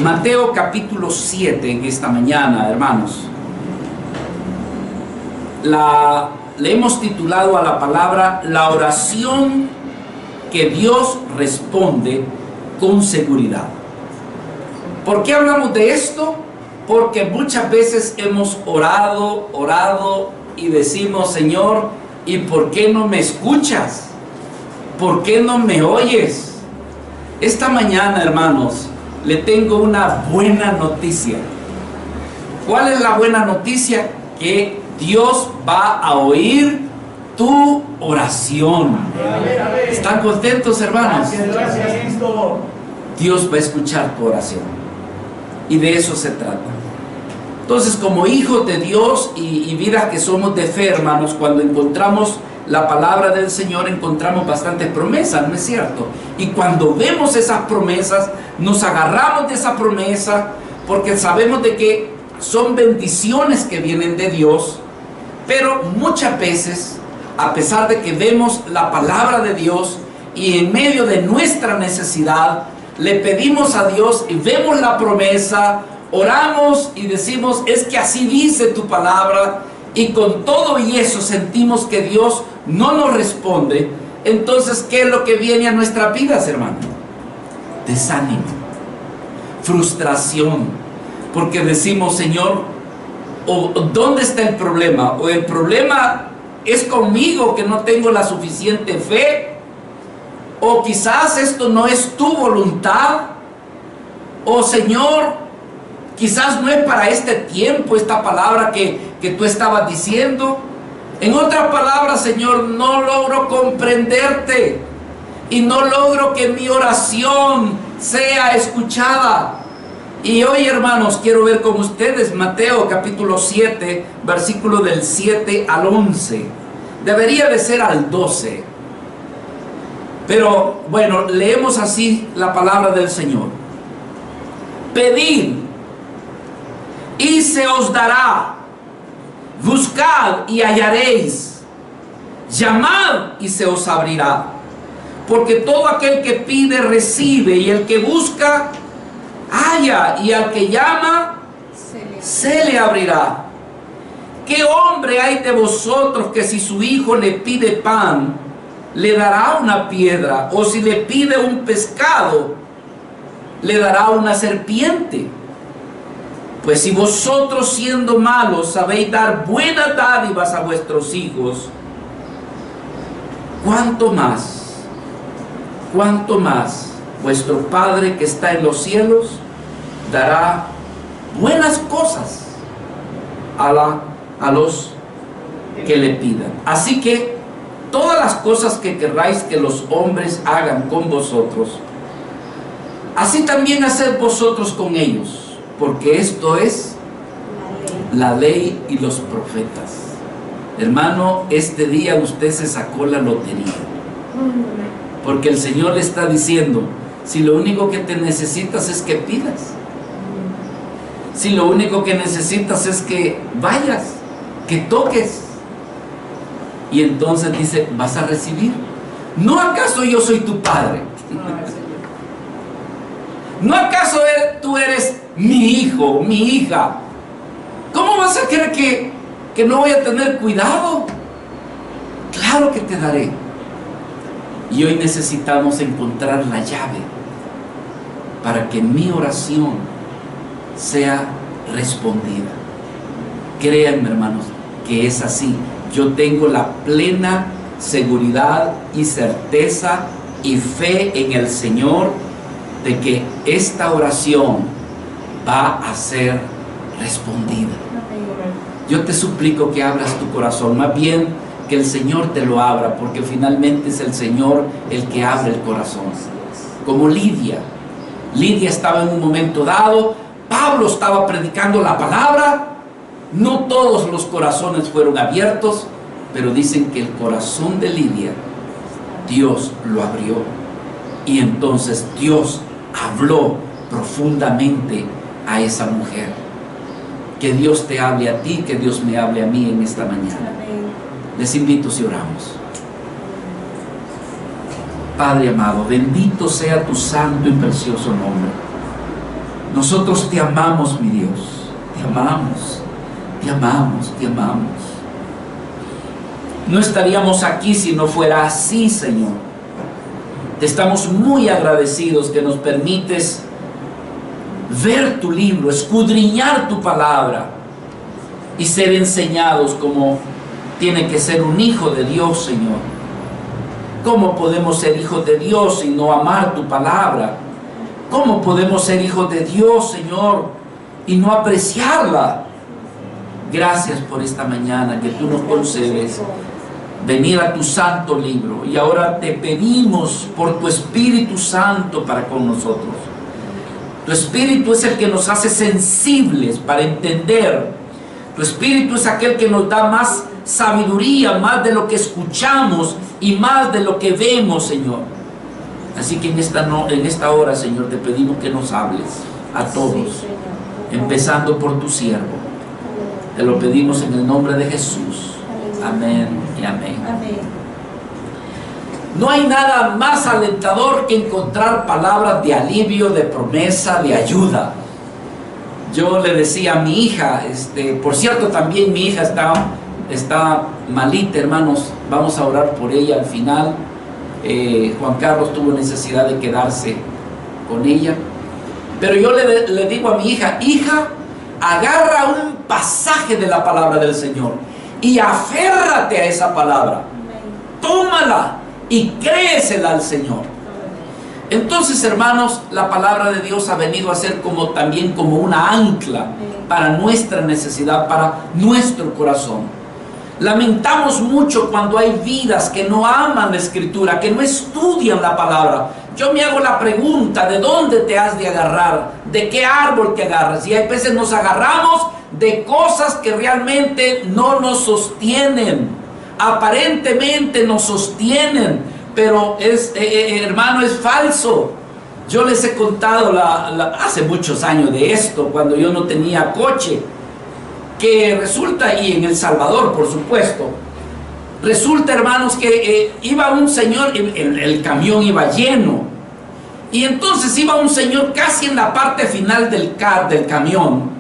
Mateo capítulo 7 en esta mañana, hermanos. Le hemos titulado a la palabra la oración que Dios responde con seguridad. ¿Por qué hablamos de esto? Porque muchas veces hemos orado y decimos: Señor, ¿y por qué no me escuchas? ¿Por qué no me oyes? Esta mañana, hermanos, le tengo una buena noticia. ¿Cuál es la buena noticia? Que Dios va a oír tu oración. ¿Están contentos, hermanos? Gracias, Cristo. Dios va a escuchar tu oración. Y de eso se trata. Entonces, como hijos de Dios y vida que somos de fe, hermanos, cuando encontramos la palabra del Señor, encontramos bastantes promesas, ¿no es cierto? Y cuando vemos esas promesas, nos agarramos de esa promesa, porque sabemos de que son bendiciones que vienen de Dios. Pero muchas veces, a pesar de que vemos la palabra de Dios y en medio de nuestra necesidad, le pedimos a Dios y vemos la promesa, oramos y decimos: es que así dice tu palabra, y con todo y eso sentimos que Dios no nos responde. Entonces, ¿qué es lo que viene a nuestras vidas, hermano? Desánimo, frustración, porque decimos: Señor, ¿dónde está el problema? O el problema es conmigo, que no tengo la suficiente fe, o quizás esto no es tu voluntad, o Señor, quizás no es para este tiempo esta palabra que tú estabas diciendo. En otras palabras, Señor, no logro comprenderte y no logro que mi oración sea escuchada. Y hoy, hermanos, quiero ver con ustedes Mateo capítulo 7, versículo del 7 al 11. Debería de ser al 12. Pero bueno, leemos así la palabra del Señor. Pedid y se os dará, buscad y hallaréis, llamad y se os abrirá. Porque todo aquel que pide recibe, y el que busca halla, y al que llama se le abrirá. ¿Qué hombre hay de vosotros que si su hijo le pide pan, le dará una piedra? O si le pide un pescado, le dará una serpiente? Pues si vosotros, siendo malos, sabéis dar buenas dádivas a vuestros hijos, ¿cuánto más vuestro Padre que está en los cielos dará buenas cosas a los que le pidan? Así que todas las cosas que querráis que los hombres hagan con vosotros, así también haced vosotros con ellos, porque esto es la ley y los profetas. Hermano, este día usted se sacó la lotería, porque el Señor le está diciendo: si lo único que te necesitas es que pidas, si lo único que necesitas es que vayas, que toques, y entonces dice: vas a recibir. ¿No acaso yo soy tu Padre? ¿No acaso tú eres mi hijo, mi hija? ¿Cómo vas a creer que no voy a tener cuidado? Claro que te daré. Y hoy necesitamos encontrar la llave para que mi oración sea respondida. Créanme, hermanos, que es así. Yo tengo la plena seguridad y certeza y fe en el Señor de que esta oración va a ser respondida. Yo te suplico que abras tu corazón, más bien que el Señor te lo abra, porque finalmente es el Señor el que abre el corazón. Como Lidia estaba en un momento dado, Pablo estaba predicando la palabra, no todos los corazones fueron abiertos, pero dicen que el corazón de Lidia, Dios lo abrió, y entonces Dios habló profundamente a esa mujer. Que Dios te hable a ti, que Dios me hable a mí en esta mañana. Les invito si oramos. Padre amado, bendito sea tu santo y precioso nombre. Nosotros te amamos, mi Dios. Te amamos, te amamos, te amamos. No estaríamos aquí si no fuera así, Señor. Te estamos muy agradecidos que nos permites ver tu libro, escudriñar tu palabra y ser enseñados como tiene que ser un hijo de Dios, Señor. ¿Cómo podemos ser hijos de Dios y no amar tu palabra? ¿Cómo podemos ser hijos de Dios, Señor, y no apreciarla? Gracias por esta mañana que tú nos concedes venir a tu santo libro. Y ahora te pedimos por tu Espíritu Santo para con nosotros. Tu Espíritu es el que nos hace sensibles para entender. Tu Espíritu es aquel que nos da más sabiduría, más de lo que escuchamos y más de lo que vemos, Señor. Así que en esta hora, Señor, te pedimos que nos hables a todos, empezando por tu siervo. Te lo pedimos en el nombre de Jesús. Amén y amén. No hay nada más alentador que encontrar palabras de alivio, de promesa, de ayuda. Yo le decía a mi hija, por cierto, también mi hija está malita, hermanos, vamos a orar por ella al final. Juan Carlos tuvo necesidad de quedarse con ella, pero yo le digo a mi hija, hija, agarra un pasaje de la palabra del Señor y aférrate a esa palabra, tómala y créesela al Señor. Entonces, hermanos, la palabra de Dios ha venido a ser también como una ancla para nuestra necesidad, para nuestro corazón. Lamentamos mucho cuando hay vidas que no aman la Escritura, que no estudian la palabra. Yo me hago la pregunta, ¿de dónde te has de agarrar? ¿De qué árbol te agarras? Y hay veces nos agarramos de cosas que realmente no nos sostienen. Aparentemente nos sostienen, pero hermano, es falso. Yo les he contado hace muchos años de esto, cuando yo no tenía coche, que resulta, y en El Salvador, por supuesto, resulta, hermanos, que iba un señor, el camión iba lleno, y entonces iba un señor casi en la parte final del camión.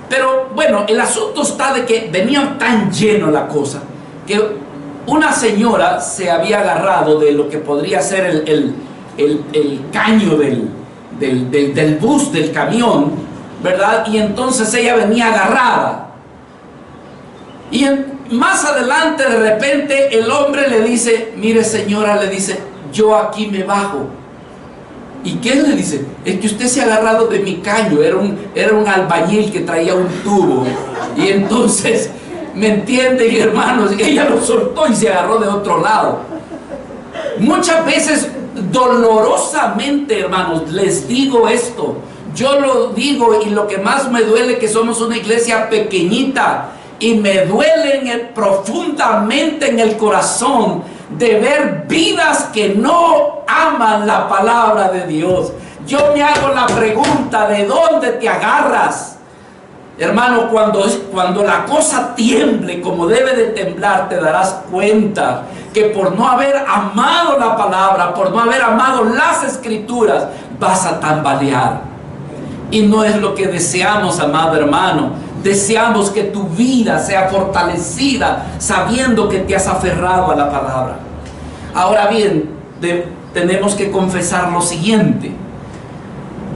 Pero bueno, el asunto está de que venía tan lleno la cosa, que una señora se había agarrado de lo que podría ser el caño del bus, del camión, ¿verdad? Y entonces ella venía agarrada. Y más adelante, de repente, el hombre le dice, mire señora, le dice, yo aquí me bajo. ¿Y qué le dice? Es que usted se ha agarrado de mi caño. Era un albañil que traía un tubo. Y entonces, ¿me entienden, hermanos? Ella lo soltó y se agarró de otro lado. Muchas veces, dolorosamente, hermanos, les digo esto. Yo lo digo, y lo que más me duele es que somos una iglesia pequeñita, y me duele profundamente en el corazón de ver vidas que no aman la palabra de Dios. Yo me hago la pregunta, ¿de dónde te agarras? Hermano, cuando la cosa tiemble como debe de temblar, te darás cuenta que por no haber amado la palabra, por no haber amado las Escrituras, vas a tambalear. Y no es lo que deseamos, amado hermano. Deseamos que tu vida sea fortalecida sabiendo que te has aferrado a la palabra. Ahora bien, tenemos que confesar lo siguiente.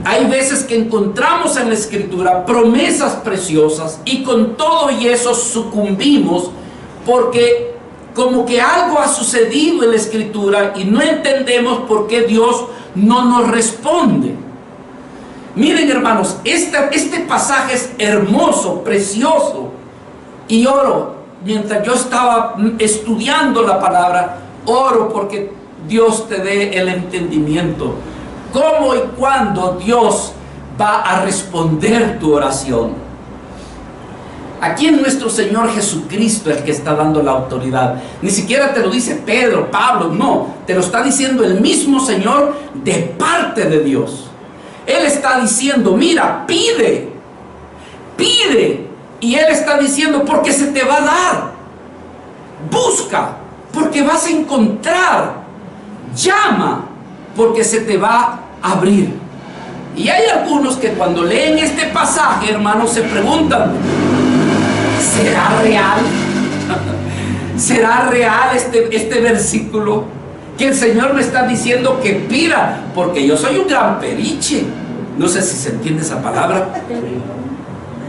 Hay veces que encontramos en la Escritura promesas preciosas y con todo y eso sucumbimos porque como que algo ha sucedido en la Escritura y no entendemos por qué Dios no nos responde. Miren, hermanos, este pasaje es hermoso, precioso, y oro. Mientras yo estaba estudiando la palabra, oro porque Dios te dé el entendimiento. ¿Cómo y cuándo Dios va a responder tu oración? Aquí es nuestro Señor Jesucristo el que está dando la autoridad. Ni siquiera te lo dice Pedro, Pablo, no. Te lo está diciendo el mismo Señor de parte de Dios. Él está diciendo, mira, pide, pide. Y Él está diciendo, porque se te va a dar. Busca, porque vas a encontrar. Llama, porque se te va a abrir. Y hay algunos que cuando leen este pasaje, hermanos, se preguntan, ¿será real? ¿Será real este versículo? Que el Señor me está diciendo que pida, porque yo soy un gran periche. No sé si se entiende esa palabra.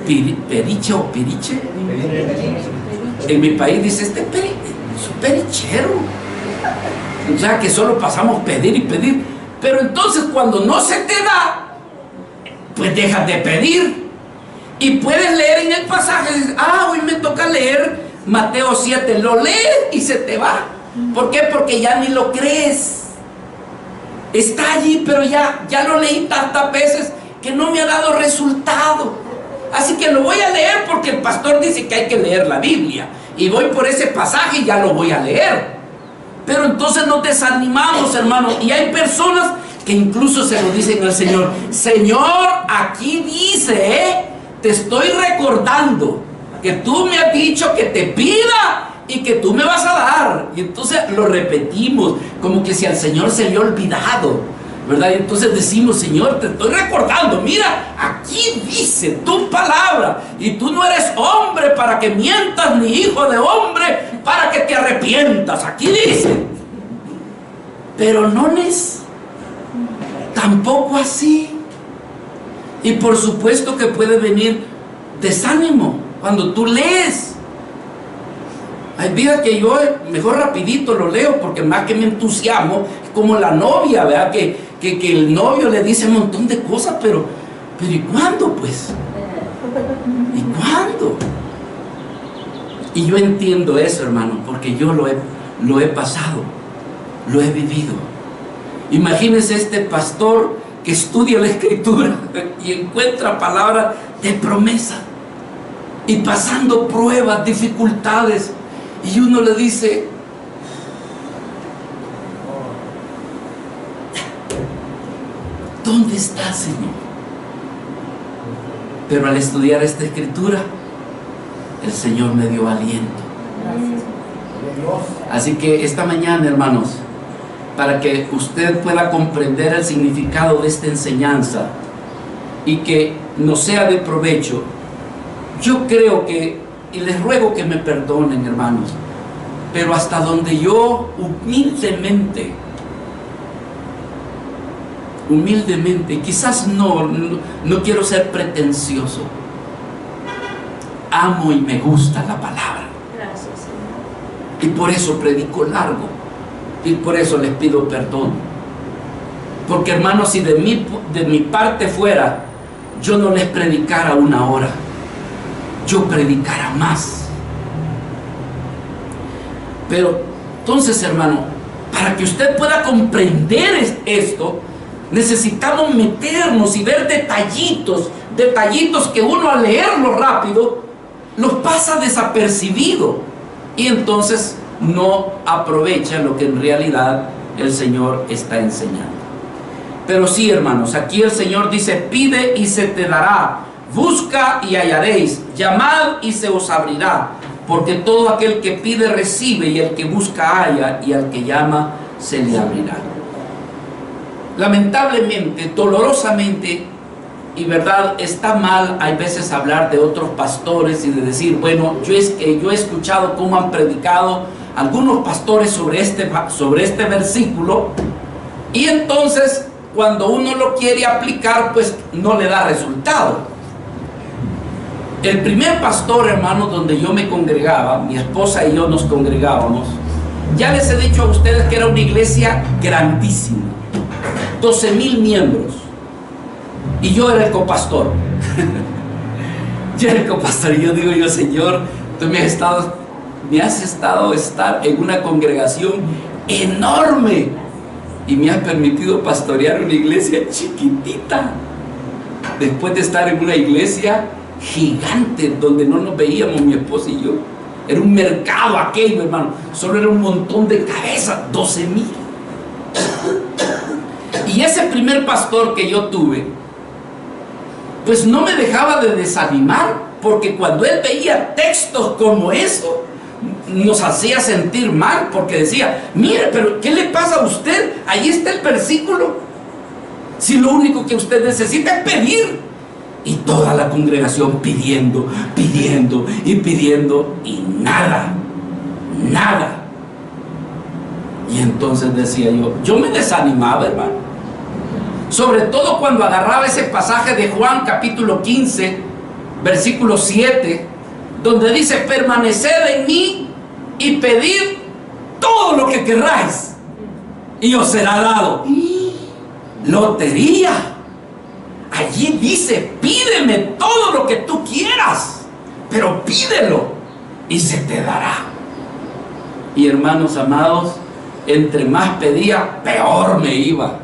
Periche o piriche. En mi país dice, es un perichero. O sea que solo pasamos pedir y pedir. Pero entonces cuando no se te da, pues dejas de pedir. Y puedes leer en el pasaje, dices, hoy me toca leer Mateo 7. Lo lees y se te va. ¿Por qué? Porque ya ni lo crees. Está allí, pero ya lo leí tantas veces que no me ha dado resultado. Así que lo voy a leer porque el pastor dice que hay que leer la Biblia. Y voy por ese pasaje y ya lo voy a leer. Pero entonces nos desanimamos, hermanos. Y hay personas que incluso se lo dicen al Señor. Señor, aquí dice, te estoy recordando que tú me has dicho que te pida y que tú me vas a dar. Y entonces lo repetimos como que si al Señor se le ha olvidado, ¿verdad? Y entonces decimos, Señor, te estoy recordando, mira, aquí dice tu palabra, y tú no eres hombre para que mientas, ni hijo de hombre para que te arrepientas. Aquí dice. Pero no es tampoco así. Y por supuesto que puede venir desánimo cuando tú lees. Hay días que yo mejor rapidito lo leo, porque más que me entusiasmo, como la novia, ¿verdad? Que el novio le dice un montón de cosas, pero ¿y cuándo, pues? ¿Y cuándo? Y yo entiendo eso, hermano, porque yo lo he pasado, lo he vivido. Imagínense este pastor que estudia la Escritura y encuentra palabras de promesa, y pasando pruebas, dificultades, y uno le dice, ¿dónde está, Señor? Pero al estudiar esta Escritura, el Señor me dio aliento. Así que esta mañana, hermanos, para que usted pueda comprender el significado de esta enseñanza y que nos sea de provecho, yo creo que, y les ruego que me perdonen, hermanos, pero hasta donde yo humildemente, quizás no quiero ser pretencioso, amo y me gusta la palabra. Gracias, Señor. Y por eso predico largo, y por eso les pido perdón. Porque, hermanos, si de mi parte fuera, yo no les predicara 1 hora, yo predicara más. Pero entonces, hermano, para que usted pueda comprender esto, necesitamos meternos y ver detallitos que uno al leerlo rápido los pasa desapercibido, y entonces no aprovecha lo que en realidad el Señor está enseñando. Pero sí, hermanos, aquí el Señor dice, pide y se te dará, busca y hallaréis, llamad y se os abrirá, porque todo aquel que pide recibe, y el que busca halla, y al que llama se le abrirá. Lamentablemente, dolorosamente, y verdad, está mal hay veces hablar de otros pastores y de decir, bueno, yo he escuchado cómo han predicado algunos pastores sobre este versículo, y entonces cuando uno lo quiere aplicar, pues no le da resultado. El primer pastor, hermano, donde yo me congregaba, mi esposa y yo nos congregábamos, ya les he dicho a ustedes que era una iglesia grandísima, 12,000 miembros, y yo era el copastor. Yo era el copastor, y yo digo, Señor, tú me has estado estar en una congregación enorme, y me has permitido pastorear una iglesia chiquitita, después de estar en una iglesia gigante donde no nos veíamos mi esposa y yo. Era un mercado aquello, hermano, solo era un montón de cabezas, 12,000. Y ese primer pastor que yo tuve, pues no me dejaba de desanimar, porque cuando él veía textos como eso, nos hacía sentir mal, porque decía, mire, pero ¿qué le pasa a usted? Ahí está el versículo. Si lo único que usted necesita es pedir. Y toda la congregación pidiendo, pidiendo y pidiendo, y nada, nada. Y entonces decía yo me desanimaba, hermano. Sobre todo cuando agarraba ese pasaje de Juan capítulo 15, versículo 7, donde dice: permaneced en mí y pedid todo lo que querráis y os será dado. Lotería. Allí dice: pídeme todo lo que tú quieras, pero pídelo y se te dará. Y hermanos amados, entre más pedía, peor me iba.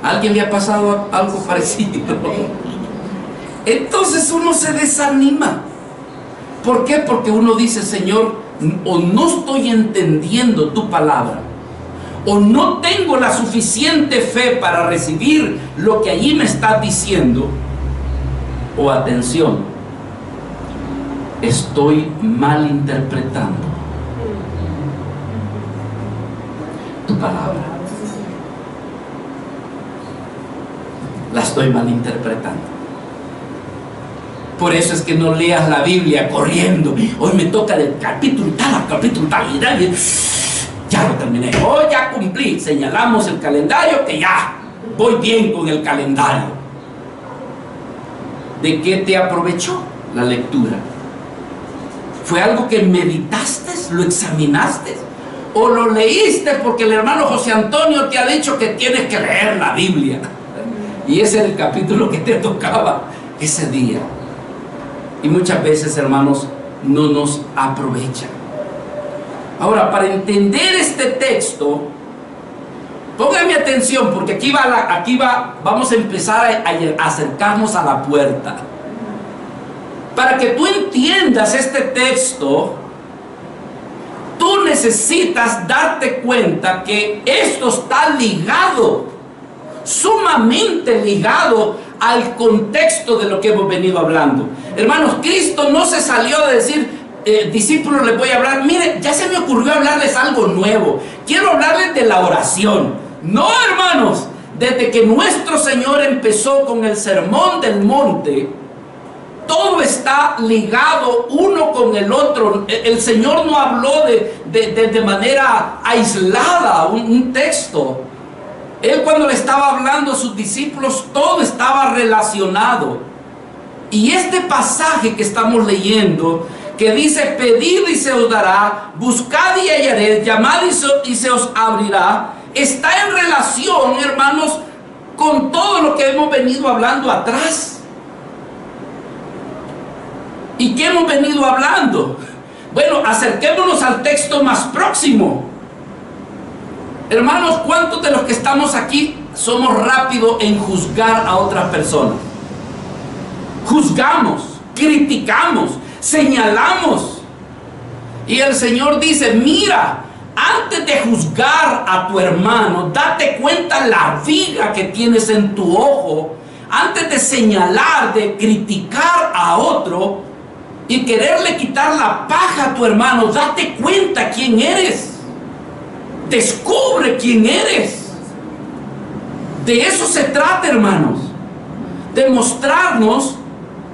¿A alguien le ha pasado algo parecido? Entonces uno se desanima. ¿Por qué? Porque uno dice: Señor, o no estoy entendiendo tu palabra, o no tengo la suficiente fe para recibir lo que allí me estás diciendo, o atención, estoy malinterpretando tu palabra. La estoy malinterpretando. Por eso es que no leas la Biblia corriendo. Hoy me toca del capítulo tal, y ya lo terminé. Hoy ya cumplí. Señalamos el calendario, que ya voy bien con el calendario. ¿De qué te aprovechó la lectura? ¿Fue algo que meditaste, lo examinaste? ¿O lo leíste porque el hermano José Antonio te ha dicho que tienes que leer la Biblia? Y ese es el capítulo que te tocaba ese día. Y muchas veces, hermanos, no nos aprovechan. Ahora, para entender este texto, póngame atención, porque aquí vamos a empezar a acercarnos a la puerta. Para que tú entiendas este texto, tú necesitas darte cuenta que esto está ligado, sumamente ligado al contexto de lo que hemos venido hablando. Hermanos, Cristo no se salió de decir: discípulos, les voy a hablar. Mire, ya se me ocurrió hablarles algo nuevo. Quiero hablarles de la oración. No, hermanos, desde que nuestro Señor empezó con el sermón del monte, todo está ligado uno con el otro. El Señor no habló de manera aislada un texto. Él, cuando le estaba hablando a sus discípulos, todo estaba relacionado. Y este pasaje que estamos leyendo, que dice: pedid y se os dará, buscad y hallaréis, llamad y se os abrirá, está en relación, hermanos, con todo lo que hemos venido hablando atrás. ¿Y qué hemos venido hablando? Bueno, acerquémonos al texto más próximo. Hermanos, ¿cuántos de los que estamos aquí somos rápidos en juzgar a otras personas? Juzgamos, criticamos, señalamos. Y el Señor dice: mira, antes de juzgar a tu hermano, date cuenta la viga que tienes en tu ojo. Antes de señalar, de criticar a otro y quererle quitar la paja a tu hermano, date cuenta quién eres. Descubre quién eres. De eso se trata, hermanos. De mostrarnos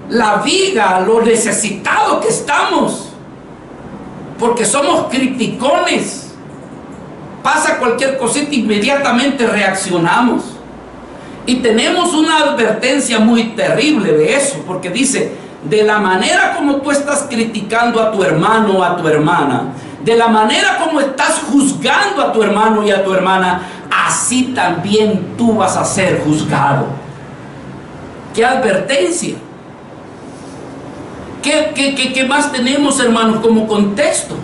la viga, lo necesitado que estamos. Porque somos criticones. Pasa cualquier cosita, inmediatamente reaccionamos. Y tenemos una advertencia muy terrible de eso, porque dice: de la manera como tú estás criticando a tu hermano o a tu hermana, de la manera como estás juzgando a tu hermano y a tu hermana, así también tú vas a ser juzgado. ¡Qué advertencia! ¿Qué más tenemos, hermanos, como contexto?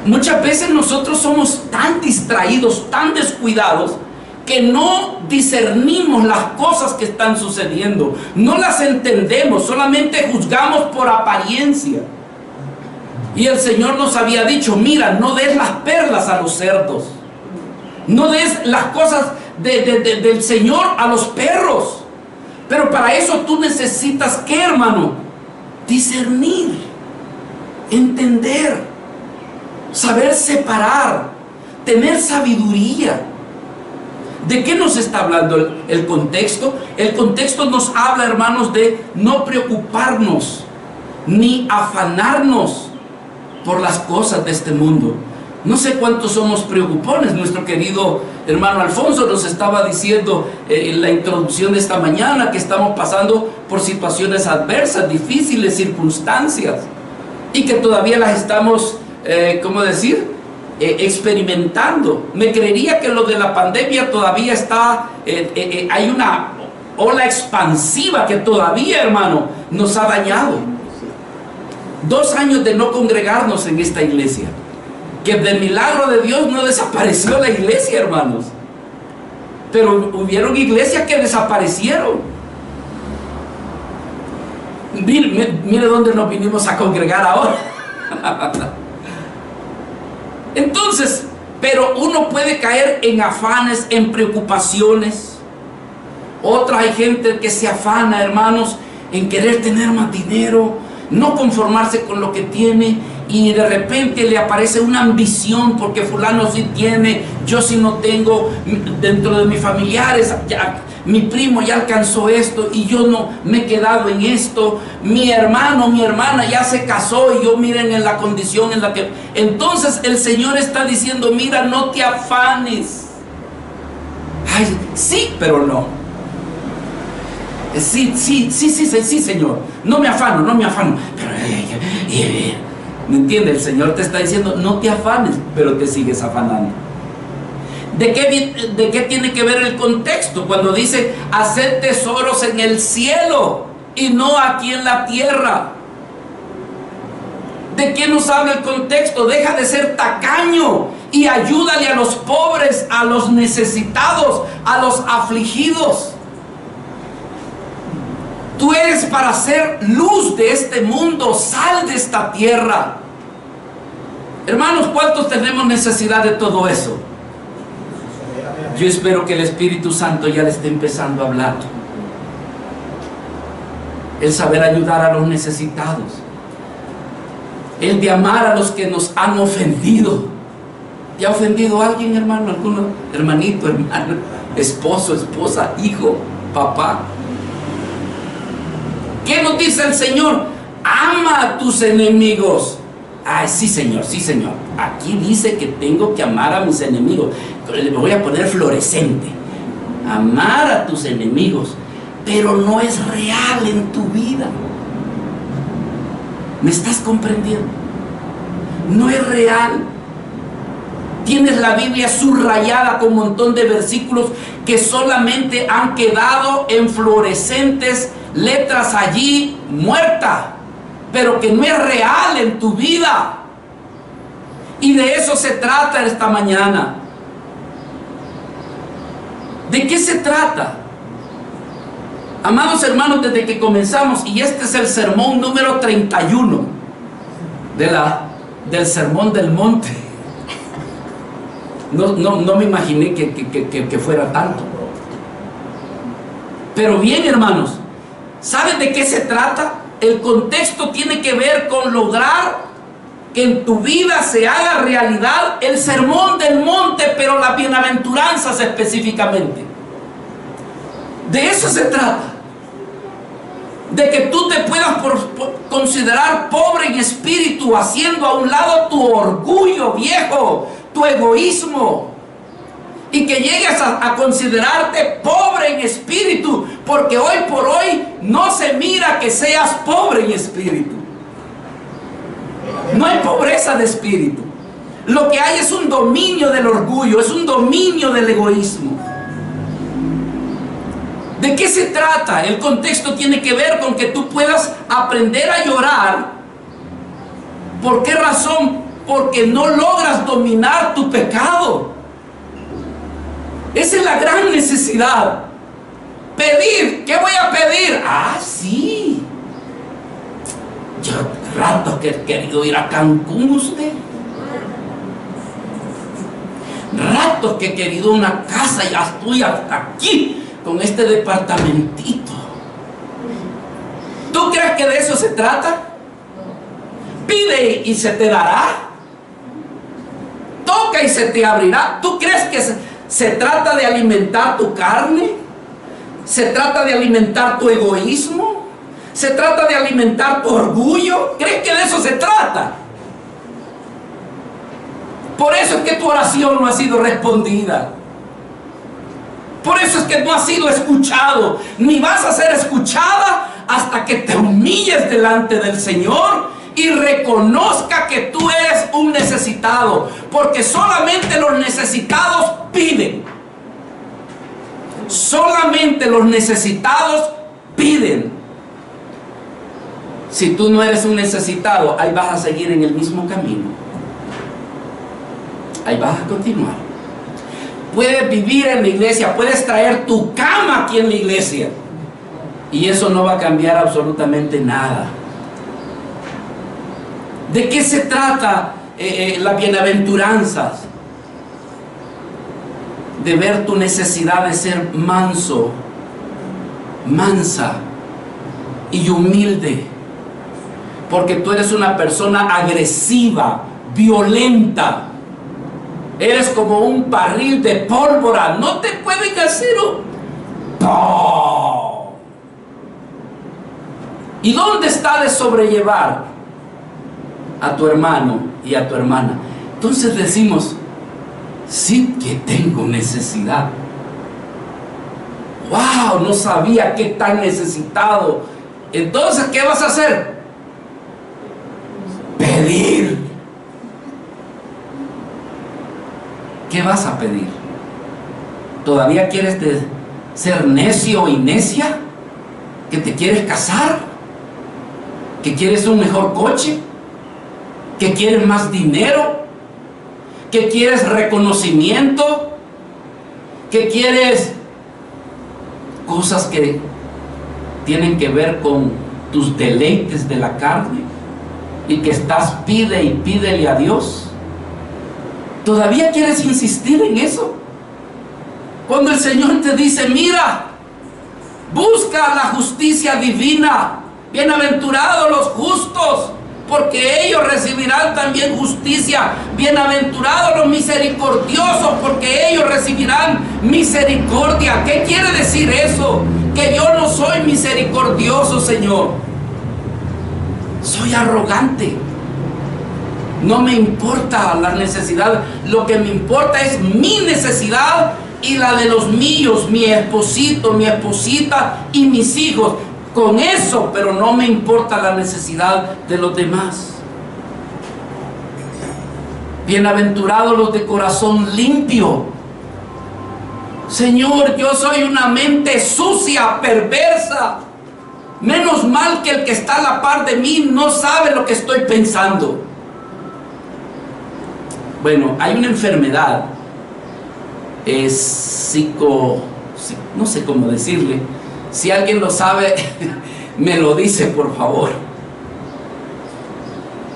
Muchas veces nosotros somos tan distraídos, tan descuidados, que no discernimos las cosas que están sucediendo, no las entendemos, solamente juzgamos por apariencia. Y el Señor nos había dicho: mira, no des las perlas a los cerdos, no des las cosas del Señor a los perros. Pero para eso tú necesitas, ¿qué, hermano? Discernir, entender, saber separar, tener sabiduría. ¿De qué nos está hablando el contexto? El contexto nos habla, hermanos, de no preocuparnos ni afanarnos por las cosas de este mundo. No sé cuántos somos preocupones. Nuestro querido hermano Alfonso nos estaba diciendo en la introducción de esta mañana que estamos pasando por situaciones adversas, difíciles, circunstancias, y que todavía las estamos, ¿cómo decir?, experimentando. Me creería que lo de la pandemia todavía está, hay una ola expansiva que todavía, hermano, nos ha dañado. 2 años de no congregarnos en esta iglesia, que de milagro de Dios no desapareció la iglesia, hermanos, pero hubieron iglesias que desaparecieron. Mire dónde nos vinimos a congregar ahora. Entonces, pero uno puede caer en afanes, en preocupaciones. Otra, hay gente que se afana, hermanos, en querer tener más dinero, no conformarse con lo que tiene, y de repente le aparece una ambición porque fulano sí tiene, yo sí no tengo, dentro de mis familiares mi primo ya alcanzó esto y yo no me he quedado en esto, mi hermano, mi hermana ya se casó y yo miren en la condición en la que... Entonces el Señor está diciendo, mira, no te afanes. Ay, sí, pero no. Sí, Señor, no me afano, pero ¿me entiende? El Señor te está diciendo, no te afanes, pero te sigues afanando. ¿De qué tiene que ver el contexto? Cuando dice, haced tesoros en el cielo y no aquí en la tierra. ¿De qué nos habla el contexto? Deja de ser tacaño y ayúdale a los pobres, a los necesitados, a los afligidos. Tú eres para ser luz de este mundo, sal de esta tierra. Hermanos, ¿cuántos tenemos necesidad de todo eso? Yo espero que el Espíritu Santo ya le esté empezando a hablar. El saber ayudar a los necesitados. El de amar a los que nos han ofendido. ¿Te ha ofendido alguien, hermano? ¿Alguno? Hermanito, hermano, esposo, esposa, hijo, papá. ¿Qué nos dice el Señor? Ama a tus enemigos. Ay, sí, Señor, sí, Señor. Aquí dice que tengo que amar a mis enemigos. Le voy a poner fluorescente. Amar a tus enemigos. Pero no es real en tu vida. ¿Me estás comprendiendo? No es real. Tienes la Biblia subrayada con un montón de versículos que solamente han quedado en fluorescentes, letras allí muertas, pero que no es real en tu vida. Y de eso se trata esta mañana. ¿De qué se trata? Amados hermanos, desde que comenzamos, y este es el sermón número 31 del Sermón del Monte. No me imaginé que fuera tanto. Pero bien, hermanos, ¿saben de qué se trata? El contexto tiene que ver con lograr que en tu vida se haga realidad el Sermón del Monte, pero las bienaventuranzas específicamente. De eso se trata. De que tú te puedas considerar pobre en espíritu, haciendo a un lado tu orgullo viejo, tu egoísmo, y que llegues a considerarte pobre en espíritu, porque hoy por hoy no se mira que seas pobre en espíritu. No hay pobreza de espíritu. Lo que hay es un dominio del orgullo, es un dominio del egoísmo. ¿De qué se trata? El contexto tiene que ver con que tú puedas aprender a llorar. ¿Por qué razón? Porque no logras dominar tu pecado. Esa es la gran necesidad. Pedir, ¿qué voy a pedir? Ah, sí. Yo rato que he querido ir a Cancún, usted. Rato que he querido una casa, ya estoy hasta aquí con este departamentito. ¿Tú crees que de eso se trata? Pide y se te dará. Toca y se te abrirá. ¿Tú crees que ¿Se trata de alimentar tu carne? ¿Se trata de alimentar tu egoísmo? ¿Se trata de alimentar tu orgullo? ¿Crees que de eso se trata? Por eso es que tu oración no ha sido respondida. Por eso es que no has sido escuchado, ni vas a ser escuchada hasta que te humilles delante del Señor y reconozca que tú eres un necesitado, porque solamente los necesitados piden. Solamente los necesitados piden. Si tú no eres un necesitado, ahí vas a seguir en el mismo camino. Ahí vas a continuar. Puedes vivir en la iglesia, puedes traer tu cama aquí en la iglesia, y eso no va a cambiar absolutamente nada. ¿De qué se trata las bienaventuranzas? De ver tu necesidad de ser manso, mansa y humilde, porque tú eres una persona agresiva, violenta. Eres como un barril de pólvora. No te pueden hacer un... ¡Oh! ¿Y dónde está de sobrellevar a tu hermano y a tu hermana? Entonces decimos, sí que tengo necesidad. ¡Wow! No sabía qué tan necesitado. Entonces, ¿qué vas a hacer? Pedir. ¿Qué vas a pedir? ¿Todavía quieres ser necio y necia? ¿Que te quieres casar? ¿Que quieres un mejor coche? ¿Que quieres más dinero? ¿Que quieres reconocimiento? ¿Que quieres cosas que tienen que ver con tus deleites de la carne? ¿Y que estás pide y pídele a Dios? ¿Todavía quieres insistir en eso? Cuando el Señor te dice, mira, busca la justicia divina, bienaventurados los justos, porque ellos recibirán también justicia, bienaventurados los misericordiosos, porque ellos recibirán misericordia. ¿Qué quiere decir eso? Que yo no soy misericordioso, Señor. Soy arrogante. No me importa la necesidad, lo que me importa es mi necesidad y la de los míos, mi esposito, mi esposita y mis hijos. Con eso, pero no me importa la necesidad de los demás. Bienaventurados los de corazón limpio. Señor, yo soy una mente sucia, perversa. Menos mal que el que está a la par de mí no sabe lo que estoy pensando. Bueno, hay una enfermedad, no sé cómo decirle. Si alguien lo sabe, me lo dice, por favor.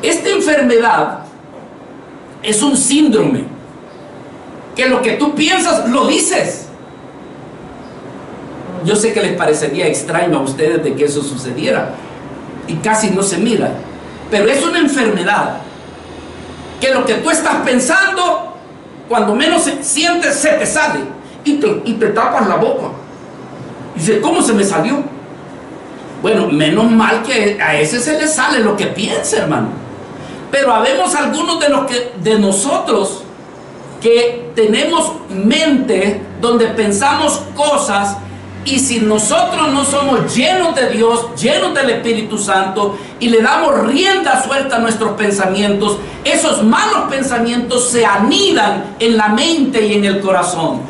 Esta enfermedad es un síndrome, que lo que tú piensas, lo dices. Yo sé que les parecería extraño a ustedes de que eso sucediera, y casi no se mira, pero es una enfermedad que lo que tú estás pensando, cuando menos sientes, se te sale y te tapas la boca. Y dices, ¿cómo se me salió? Bueno, menos mal que a ese se le sale lo que piensa, hermano. Pero habemos algunos de nosotros que tenemos mente donde pensamos cosas, y si nosotros no somos llenos de Dios, llenos del Espíritu Santo, y le damos rienda suelta a nuestros pensamientos, esos malos pensamientos se anidan en la mente y en el corazón.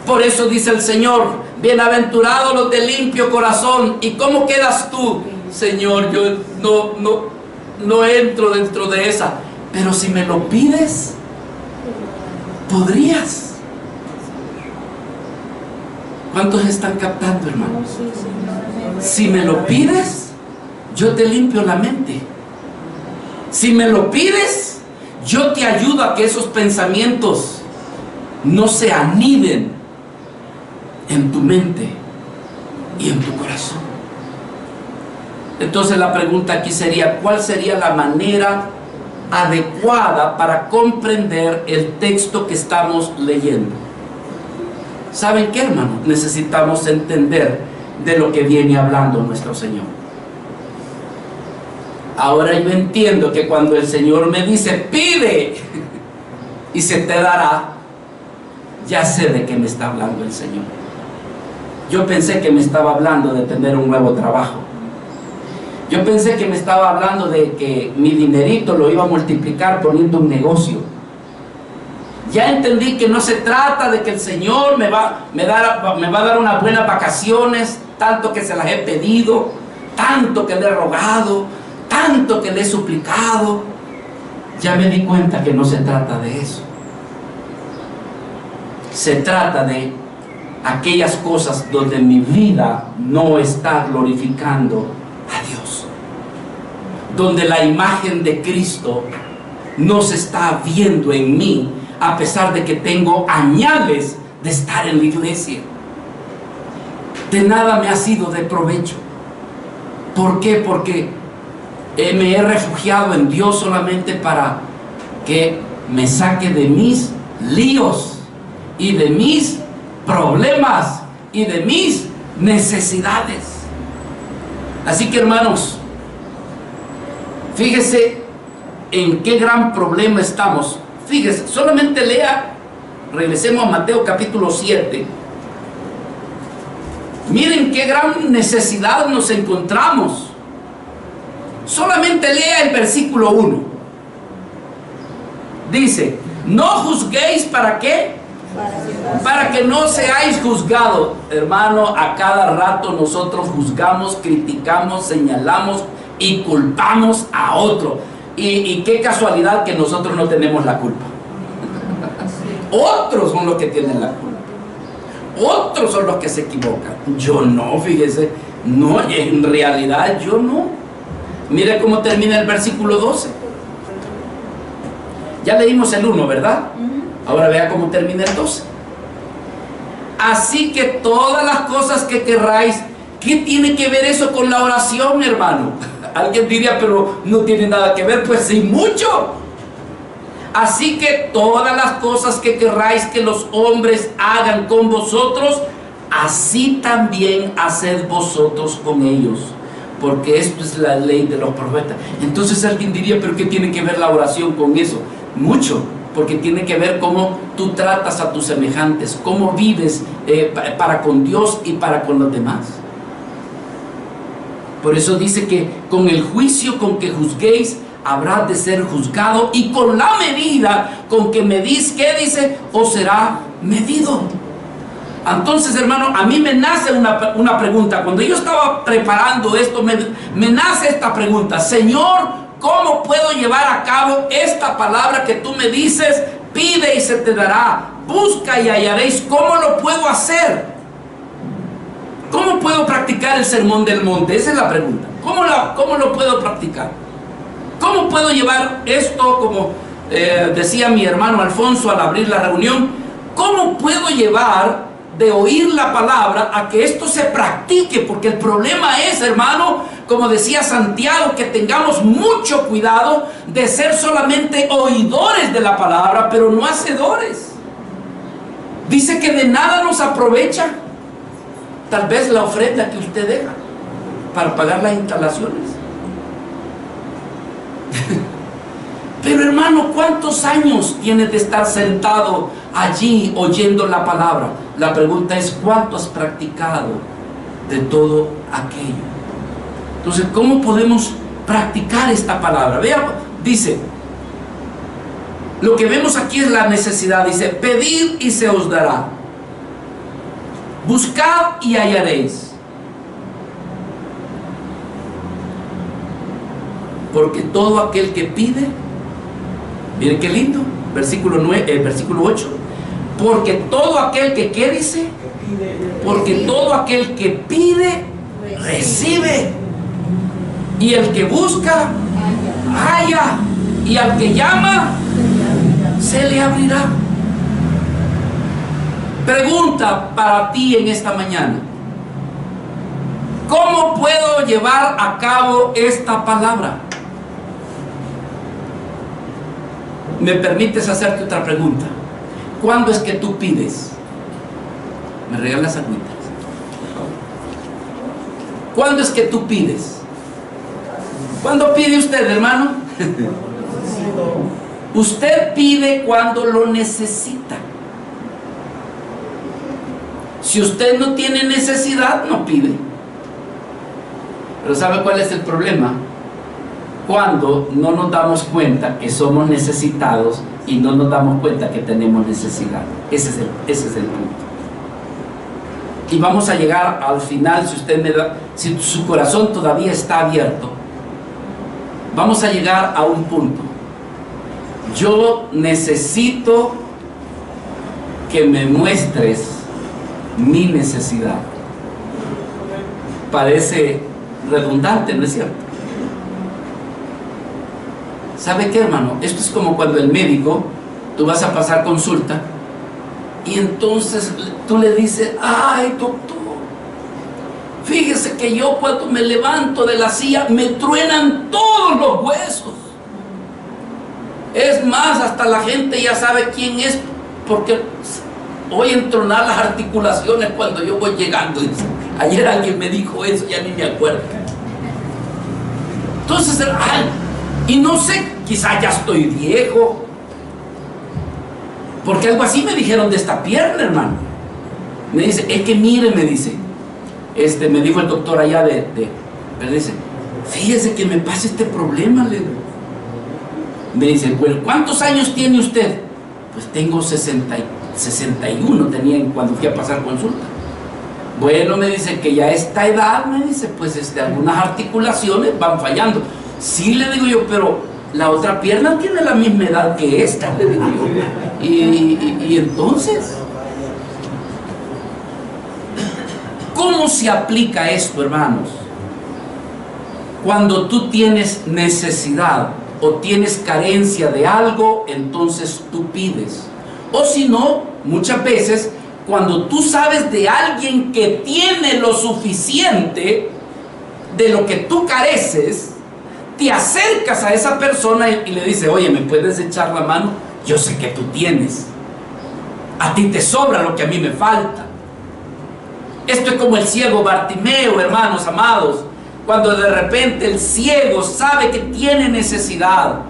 Por eso dice el Señor, bienaventurados los de limpio corazón. ¿Y cómo quedas tú? Señor, yo no entro dentro de esa, pero si me lo pides, podrías. ¿Cuántos están captando, hermano? Si me lo pides, yo te limpio la mente. Si me lo pides, yo te ayudo a que esos pensamientos no se aniden en tu mente y en tu corazón. Entonces la pregunta aquí sería, ¿cuál sería la manera adecuada para comprender el texto que estamos leyendo? ¿Saben qué, hermano? Necesitamos entender de lo que viene hablando nuestro Señor. Ahora yo entiendo que cuando el Señor me dice, pide y se te dará, ya sé de qué me está hablando el Señor. Yo pensé que me estaba hablando de tener un nuevo trabajo. Yo pensé que me estaba hablando de que mi dinerito lo iba a multiplicar poniendo un negocio. Ya entendí que no se trata de que el Señor me va a dar unas buenas vacaciones, tanto que se las he pedido, tanto que le he rogado, tanto que le he suplicado. Ya me di cuenta que no se trata de eso. Se trata de aquellas cosas donde mi vida no está glorificando a Dios, donde la imagen de Cristo no se está viendo en mí, a pesar de que tengo añales de estar en la iglesia. De nada me ha sido de provecho. ¿Por qué? Porque me he refugiado en Dios solamente para que me saque de mis líos y de mis problemas y de mis necesidades. Así que, hermanos, fíjese en qué gran problema estamos. Fíjese, solamente lea, regresemos a Mateo capítulo 7. Miren qué gran necesidad nos encontramos. Solamente lea el versículo 1. Dice, no juzguéis, ¿para qué? Para que no seáis juzgados. Hermano, a cada rato nosotros juzgamos, criticamos, señalamos y culpamos a otro. Y qué casualidad que nosotros no tenemos la culpa. Otros son los que tienen la culpa. Otros son los que se equivocan. Yo no, fíjese. No, en realidad yo no. Mire cómo termina el versículo 12. Ya leímos el 1, ¿verdad? Ahora vea cómo termina el 12. Así que todas las cosas que querráis. ¿Qué tiene que ver eso con la oración, hermano? Alguien diría, pero no tiene nada que ver. Pues sí, mucho. Así que todas las cosas que querráis que los hombres hagan con vosotros, así también haced vosotros con ellos, porque esto es la ley de los profetas. Entonces alguien diría, pero ¿qué tiene que ver la oración con eso? Mucho, porque tiene que ver cómo tú tratas a tus semejantes, cómo vives para con Dios y para con los demás. Por eso dice que con el juicio con que juzguéis, habrá de ser juzgado, y con la medida con que medís, ¿qué dice? Os será medido. Entonces, hermano, a mí me nace una pregunta. Cuando yo estaba preparando esto, me nace esta pregunta: Señor, ¿cómo puedo llevar a cabo esta palabra que tú me dices? Pide y se te dará, busca y hallaréis. ¿Cómo lo puedo hacer? ¿Cómo puedo practicar el sermón del monte? Esa es la pregunta. ¿Cómo lo puedo practicar? ¿Cómo puedo llevar esto, como decía mi hermano Alfonso al abrir la reunión? ¿Cómo puedo llevar de oír la palabra a que esto se practique? Porque el problema es, hermano, como decía Santiago, que tengamos mucho cuidado de ser solamente oidores de la palabra, pero no hacedores. Dice que de nada nos aprovecha tal vez la ofrenda que usted deja para pagar las instalaciones. Pero, hermano, ¿cuántos años tienes de estar sentado allí oyendo la palabra? La pregunta es, ¿cuánto has practicado de todo aquello? Entonces, ¿cómo podemos practicar esta palabra? Vea, dice, lo que vemos aquí es la necesidad. Dice, pedid y se os dará, buscad y hallaréis. Porque todo aquel que pide, miren qué lindo, versículo 8, porque todo aquel que, ¿qué dice? Porque todo aquel que pide, recibe, y el que busca, halla, y al que llama, se le abrirá. Pregunta para ti en esta mañana: ¿cómo puedo llevar a cabo esta palabra? ¿Me permites hacerte otra pregunta? ¿Cuándo es que tú pides? ¿Me regalas agüitas? ¿Cuándo es que tú pides? ¿Cuándo pide usted, hermano? Usted pide cuando lo necesita. Si usted no tiene necesidad, no pide. Pero ¿sabe cuál es el problema? Cuando no nos damos cuenta que somos necesitados y no nos damos cuenta que tenemos necesidad. Ese es el punto. Y vamos a llegar al final, si usted me da, si su corazón todavía está abierto, vamos a llegar a un punto. Yo necesito que me muestres mi necesidad. Parece redundante, ¿no es cierto? ¿Sabe qué, hermano? Esto es como cuando el médico, tú vas a pasar consulta y entonces tú le dices: ay, doctor, fíjese que yo cuando me levanto de la silla me truenan todos los huesos. Es más, hasta la gente ya sabe quién es, porque oyen tronar las articulaciones cuando yo voy llegando. Ayer alguien me dijo eso, ya ni me acuerdo. Entonces, y no sé, quizás ya estoy viejo, porque algo así me dijeron de esta pierna, hermano. Me dice: es que mire, me dice, me dijo el doctor allá me dice: fíjese que me pasa este problema, le digo. Me dice: pues, ¿cuántos años tiene usted? Pues tengo 61 tenía cuando fui a pasar consulta. Bueno, me dice que ya a esta edad, me dice, pues algunas articulaciones van fallando. Sí, le digo yo, pero la otra pierna tiene la misma edad que esta, le digo yo. Y entonces, ¿cómo se aplica esto, hermanos? Cuando tú tienes necesidad o tienes carencia de algo, entonces tú pides. O si no, muchas veces, cuando tú sabes de alguien que tiene lo suficiente de lo que tú careces, te acercas a esa persona y le dices: oye, ¿me puedes echar la mano? Yo sé que tú tienes. A ti te sobra lo que a mí me falta. Esto es como el ciego Bartimeo, hermanos amados. Cuando de repente el ciego sabe que tiene necesidad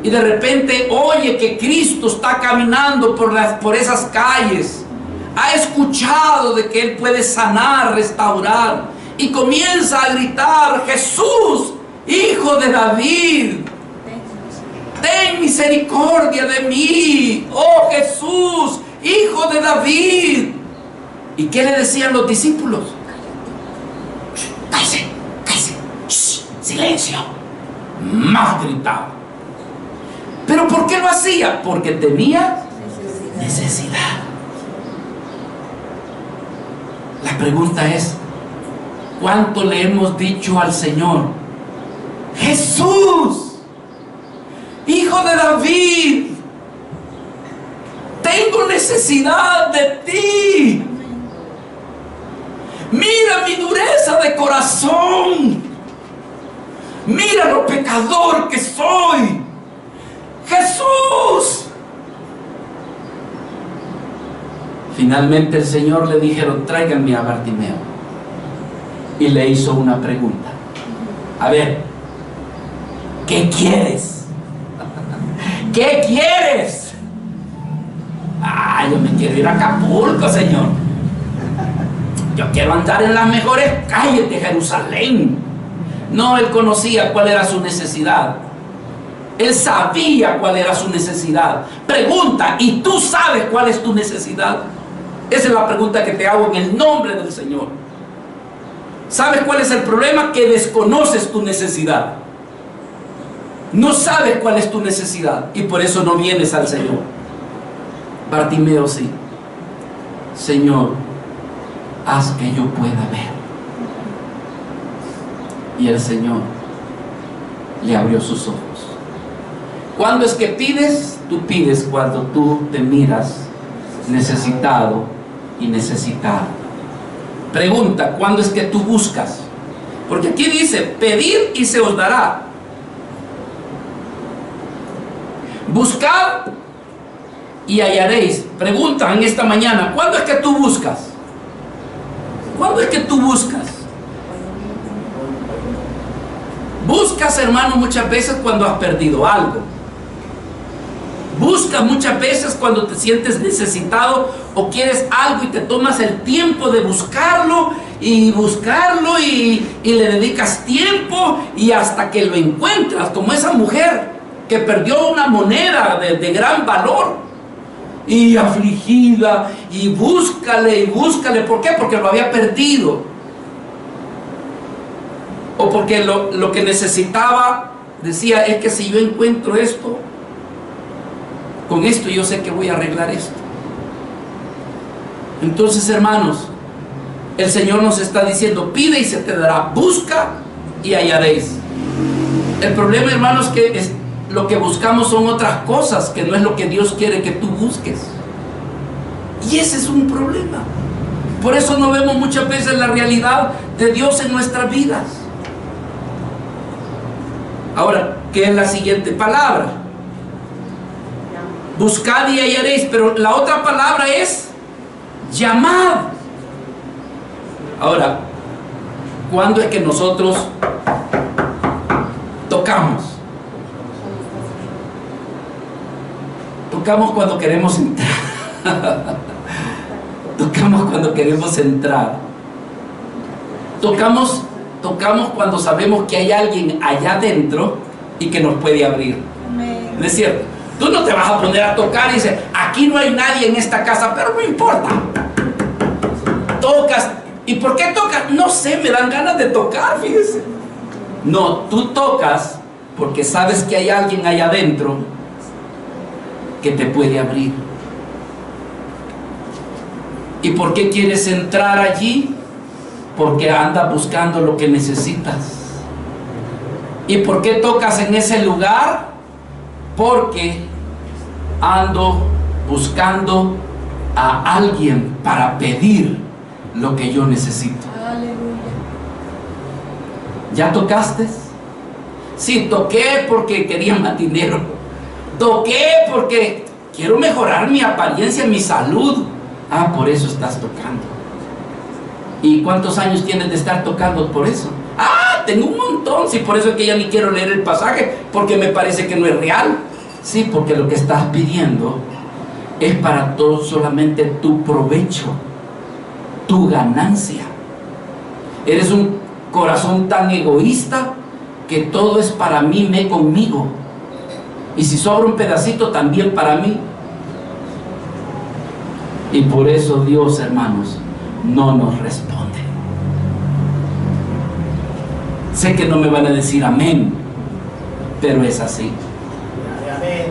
y de repente oye que Cristo está caminando por esas calles, ha escuchado de que Él puede sanar, restaurar, y comienza a gritar: Jesús, Hijo de David, ten misericordia de mí. Oh Jesús, Hijo de David. ¿Y qué le decían los discípulos? Cállese, cállese, silencio. Más gritaba. ¿Pero por qué lo hacía? Porque tenía necesidad. La pregunta es: ¿cuánto le hemos dicho al Señor: Jesús, Hijo de David, tengo necesidad de ti? Mira mi dureza de corazón, mira lo pecador que soy. Jesús. Finalmente el Señor le dijeron: tráiganme a Bartimeo. Y le hizo una pregunta: a ver, ¿qué quieres? ¿Qué quieres? Yo me quiero ir a Acapulco, Señor. Yo quiero andar en las mejores calles de Jerusalén. No, él conocía cuál era su necesidad. Él sabía cuál era su necesidad. Pregunta: ¿y tú sabes cuál es tu necesidad? Esa es la pregunta que te hago en el nombre del Señor. ¿Sabes cuál es el problema? Que desconoces tu necesidad. No sabes cuál es tu necesidad y por eso no vienes al Señor. Bartimeo sí: Señor, haz que yo pueda ver. Y el Señor le abrió sus ojos. ¿Cuándo es que pides? Tú pides cuando tú te miras necesitado y necesitado. Pregunta: ¿cuándo es que tú buscas? Porque aquí dice: pedid y se os dará. Buscad y hallaréis. Preguntan esta mañana, ¿cuándo es que tú buscas? ¿Cuándo es que tú buscas? Buscas, hermano, muchas veces cuando has perdido algo. Buscas muchas veces cuando te sientes necesitado o quieres algo y te tomas el tiempo de buscarlo y le dedicas tiempo y hasta que lo encuentras, como esa mujer que perdió una moneda de gran valor y afligida y búscale. ¿Por qué? Porque lo había perdido o porque lo que necesitaba, decía, es que si yo encuentro esto, con esto yo sé que voy a arreglar esto. Entonces, hermanos, el Señor nos está diciendo, pide y se te dará, busca y hallaréis. El problema, hermanos, que lo que buscamos son otras cosas, que no es lo que Dios quiere que tú busques. Y ese es un problema. Por eso no vemos muchas veces la realidad de Dios en nuestras vidas. Ahora, ¿qué es la siguiente palabra? Buscad y hallaréis, pero la otra palabra es llamad. Ahora, ¿cuándo es que nosotros tocamos? Tocamos cuando queremos entrar. Tocamos cuando queremos entrar. Tocamos cuando sabemos que hay alguien allá adentro y que nos puede abrir. ¿No es cierto? Tú no te vas a poner a tocar y dices, aquí no hay nadie en esta casa, pero no importa. Tocas. ¿Y por qué tocas? No sé, me dan ganas de tocar, fíjese. No, tú tocas porque sabes que hay alguien allá adentro que te puede abrir. ¿Y por qué quieres entrar allí? Porque andas buscando lo que necesitas. ¿Y por qué tocas en ese lugar? Porque ando buscando a alguien para pedir lo que yo necesito. Aleluya. ¿Ya tocaste? Sí, toqué porque quería más dinero. Toqué porque quiero mejorar mi apariencia, mi salud. Ah, por eso estás tocando. ¿Y cuántos años tienes de estar tocando por eso? Ah, tengo un montón. Sí, por eso es que ya ni quiero leer el pasaje, porque me parece que no es real. Sí, porque lo que estás pidiendo es para todo solamente tu provecho, tu ganancia. Eres un corazón tan egoísta que todo es para mí, me conmigo. Y si sobra un pedacito, también para mí. Y por eso Dios, hermanos, no nos responde. Sé que no me van a decir amén, pero es así.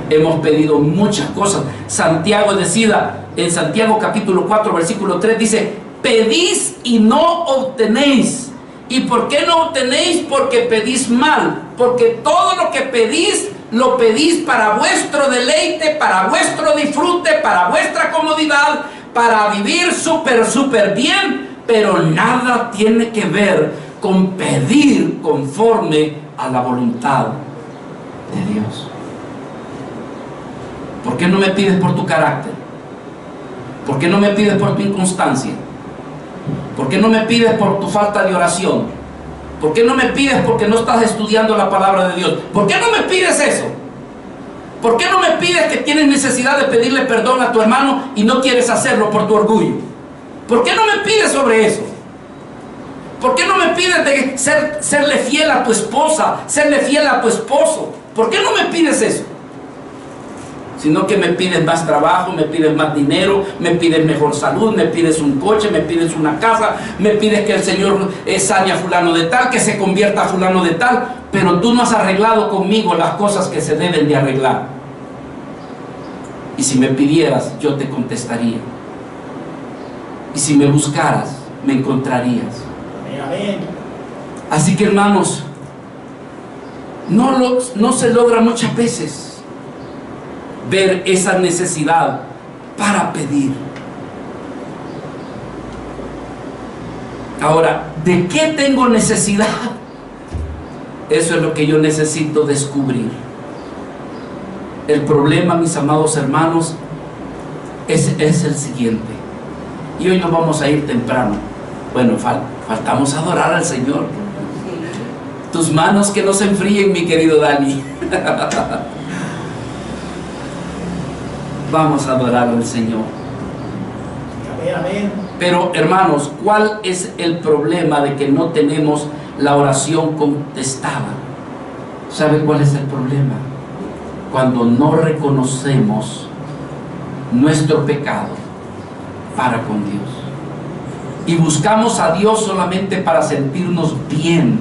Hemos pedido muchas cosas. Santiago decía en Santiago capítulo 4 versículo 3, dice, pedís y no obtenéis. ¿Y por qué no obtenéis? Porque pedís mal. Porque todo lo que pedís, lo pedís para vuestro deleite, para vuestro disfrute, para vuestra comodidad, para vivir súper bien, pero nada tiene que ver con pedir conforme a la voluntad de Dios. ¿Por qué no me pides por tu carácter? ¿Por qué no me pides por tu inconstancia? ¿Por qué no me pides por tu falta de oración? ¿Por qué no me pides porque no estás estudiando la palabra de Dios? ¿Por qué no me pides eso? ¿Por qué no me pides que tienes necesidad de pedirle perdón a tu hermano y no quieres hacerlo por tu orgullo? ¿Por qué no me pides sobre eso? ¿Por qué no me pides de serle fiel a tu esposa, serle fiel a tu esposo? ¿Por qué no me pides eso? Sino que me pides más trabajo, me pides más dinero, me pides mejor salud, me pides un coche, me pides una casa, me pides que el Señor sane a fulano de tal, que se convierta a fulano de tal, pero tú no has arreglado conmigo las cosas que se deben de arreglar. Y si me pidieras, yo te contestaría. Y si me buscaras, me encontrarías. Así que, hermanos, no se logra muchas veces ver esa necesidad para pedir. Ahora, ¿de qué tengo necesidad? Eso es lo que yo necesito descubrir. El problema, mis amados hermanos, es el siguiente. Y hoy nos vamos a ir temprano. Bueno, faltamos adorar al Señor. Tus manos que no se enfríen, mi querido Dani. Vamos a adorar al Señor. Amén. Pero hermanos, ¿cuál es el problema de que no tenemos la oración contestada? ¿Sabe cuál es el problema? Cuando no reconocemos nuestro pecado para con Dios y buscamos a Dios solamente para sentirnos bien,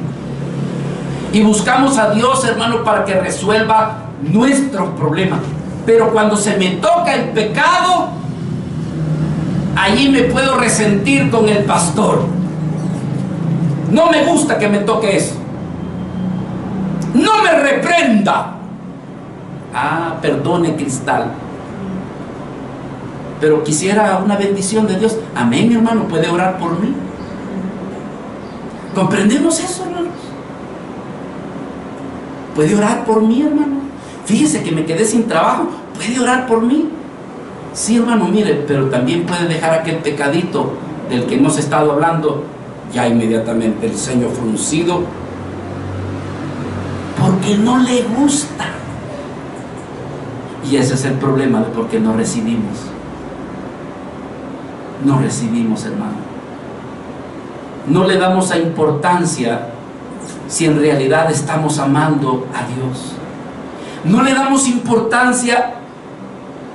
y buscamos a Dios, hermano, para que resuelva nuestros problemas. Pero cuando se me toca el pecado, allí me puedo resentir con el pastor. No me gusta que me toque eso. No me reprenda. Ah, perdone, Cristal. Pero quisiera una bendición de Dios. Amén, hermano, puede orar por mí. ¿Comprendemos eso, hermanos? Puede orar por mí, hermano. Fíjese que me quedé sin trabajo. Puede orar por mí. Sí, hermano, mire, pero también puede dejar aquel pecadito del que hemos estado hablando. Ya inmediatamente el ceño fruncido, porque no le gusta. Y ese es el problema de por qué no recibimos. No recibimos, hermano. No le damos a importancia si en realidad estamos amando a Dios. No le damos importancia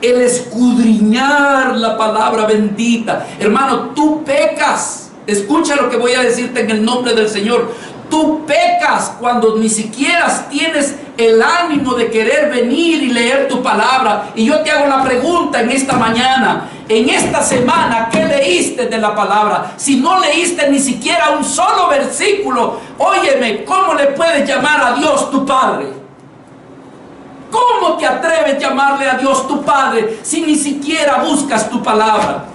el escudriñar la palabra bendita. Hermano, tú pecas. Escucha lo que voy a decirte en el nombre del Señor. Tú pecas cuando ni siquiera tienes el ánimo de querer venir y leer tu palabra. Y yo te hago la pregunta en esta mañana, en esta semana, ¿qué leíste de la palabra? Si no leíste ni siquiera un solo versículo, óyeme, ¿cómo le puedes llamar a Dios tu Padre? ¿Cómo te atreves a llamarle a Dios tu Padre si ni siquiera buscas tu palabra?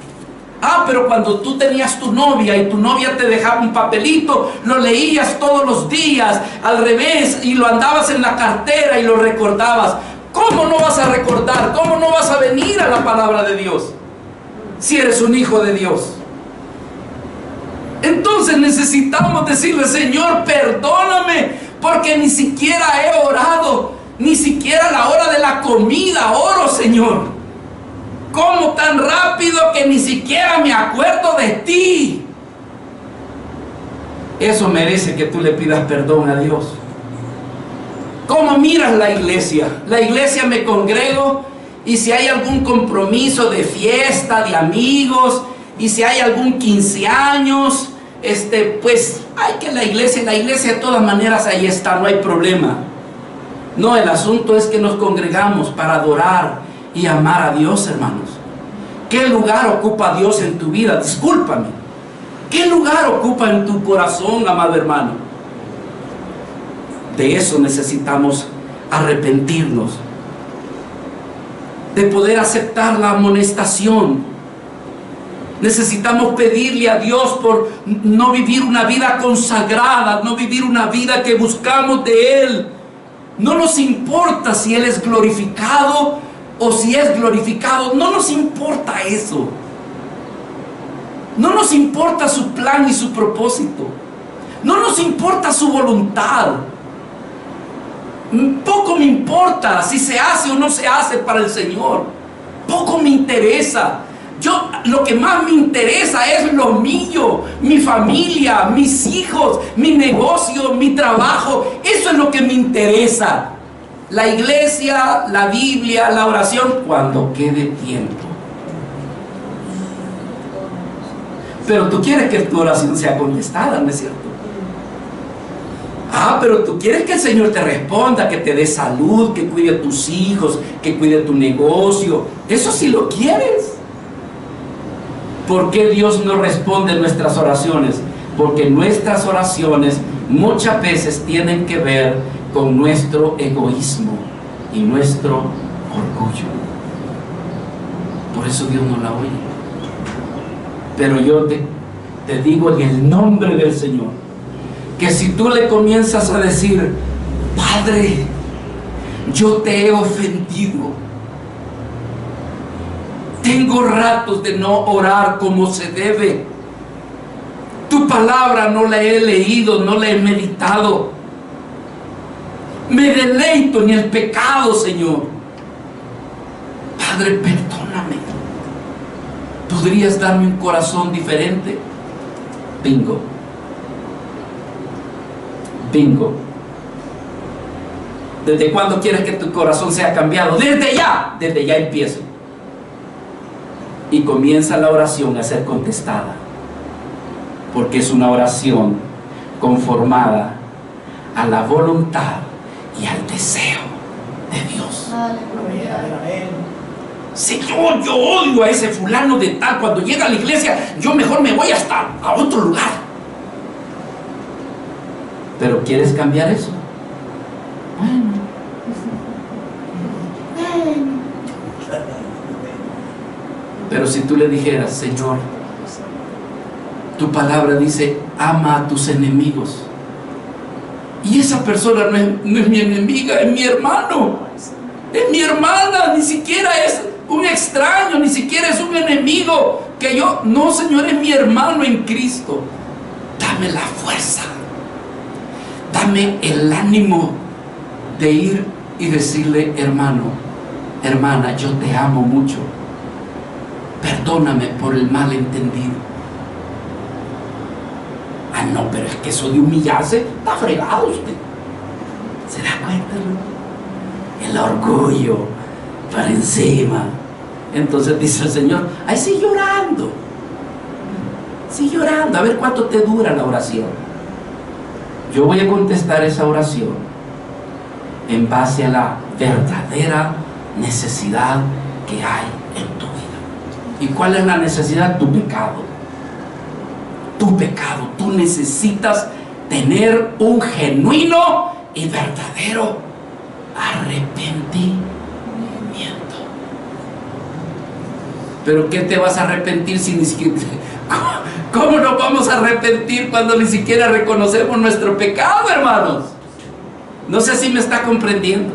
Ah, pero cuando tú tenías tu novia y tu novia te dejaba un papelito, lo leías todos los días al revés y lo andabas en la cartera y lo recordabas. ¿Cómo no vas a recordar? ¿Cómo no vas a venir a la palabra de Dios si eres un hijo de Dios? Entonces necesitamos decirle: Señor, perdóname, porque ni siquiera he orado, ni siquiera a la hora de la comida oro, Señor. Como tan rápido que ni siquiera me acuerdo de ti. Eso merece que tú le pidas perdón a Dios. ¿Cómo miras la iglesia? La iglesia me congrego, y si hay algún compromiso de fiesta, de amigos, y si hay algún 15 años, pues hay que la iglesia de todas maneras ahí está, no hay problema. No, el asunto es que nos congregamos para adorar y amar a Dios, hermanos. ¿Qué lugar ocupa Dios en tu vida? Discúlpame. ¿Qué lugar ocupa en tu corazón, amado hermano? De eso necesitamos arrepentirnos, de poder aceptar la amonestación. Necesitamos pedirle a Dios por no vivir una vida consagrada, no vivir una vida que buscamos de Él. No nos importa si Él es glorificado o si es glorificado, no nos importa eso. No nos importa su plan y su propósito. No nos importa su voluntad. Poco me importa si se hace o no se hace para el Señor. Poco me interesa. Lo que más me interesa es lo mío, mi familia, mis hijos, mi negocio, mi trabajo. Eso es lo que me interesa. La iglesia, la Biblia, la oración, cuando quede tiempo. Pero tú quieres que tu oración sea contestada, ¿no es cierto? Ah, pero tú quieres que el Señor te responda, que te dé salud, que cuide a tus hijos, que cuide tu negocio. Eso sí lo quieres. ¿Por qué Dios no responde nuestras oraciones? Porque nuestras oraciones muchas veces tienen que ver con nuestro egoísmo y nuestro orgullo. Por eso Dios no la oye. Pero yo te digo en el nombre del Señor, que si tú le comienzas a decir: Padre, yo te he ofendido, Tengo ratos de no orar como se debe. Tu palabra no la he leído, no la he meditado. Me deleito en el pecado, Señor. Padre, perdóname. ¿Podrías darme un corazón diferente? Bingo. Bingo. ¿Desde cuándo quieres que tu corazón sea cambiado? Desde ya empiezo. Y comienza la oración a ser contestada, porque es una oración conformada a la voluntad y al deseo de Dios. Señor, yo odio a ese fulano de tal. Cuando llega a la iglesia, yo mejor me voy hasta a otro lugar. ¿Pero quieres cambiar eso? Bueno. Pero si tú le dijeras: Señor, tu palabra dice, ama a tus enemigos, y esa persona no es mi enemiga, es mi hermano, es mi hermana, ni siquiera es un extraño, ni siquiera es un enemigo, que yo, no, Señor, es mi hermano en Cristo. Dame la fuerza, dame el ánimo de ir y decirle: hermano, hermana, yo te amo mucho, perdóname por el malentendido. Ah, no, pero es que eso de humillarse, está fregado usted. ¿Se da cuenta, no? El orgullo para encima. Entonces dice el Señor: ay, sigue llorando. Sigue llorando, a ver cuánto te dura la oración. Yo voy a contestar esa oración en base a la verdadera necesidad que hay en tu vida. ¿Y cuál es la necesidad? Tu pecado. Tu pecado. Tú necesitas tener un genuino y verdadero arrepentimiento. ¿Pero qué te vas a arrepentir si ni siquiera... ¿Cómo nos vamos a arrepentir cuando ni siquiera reconocemos nuestro pecado, hermanos? No sé si me está comprendiendo.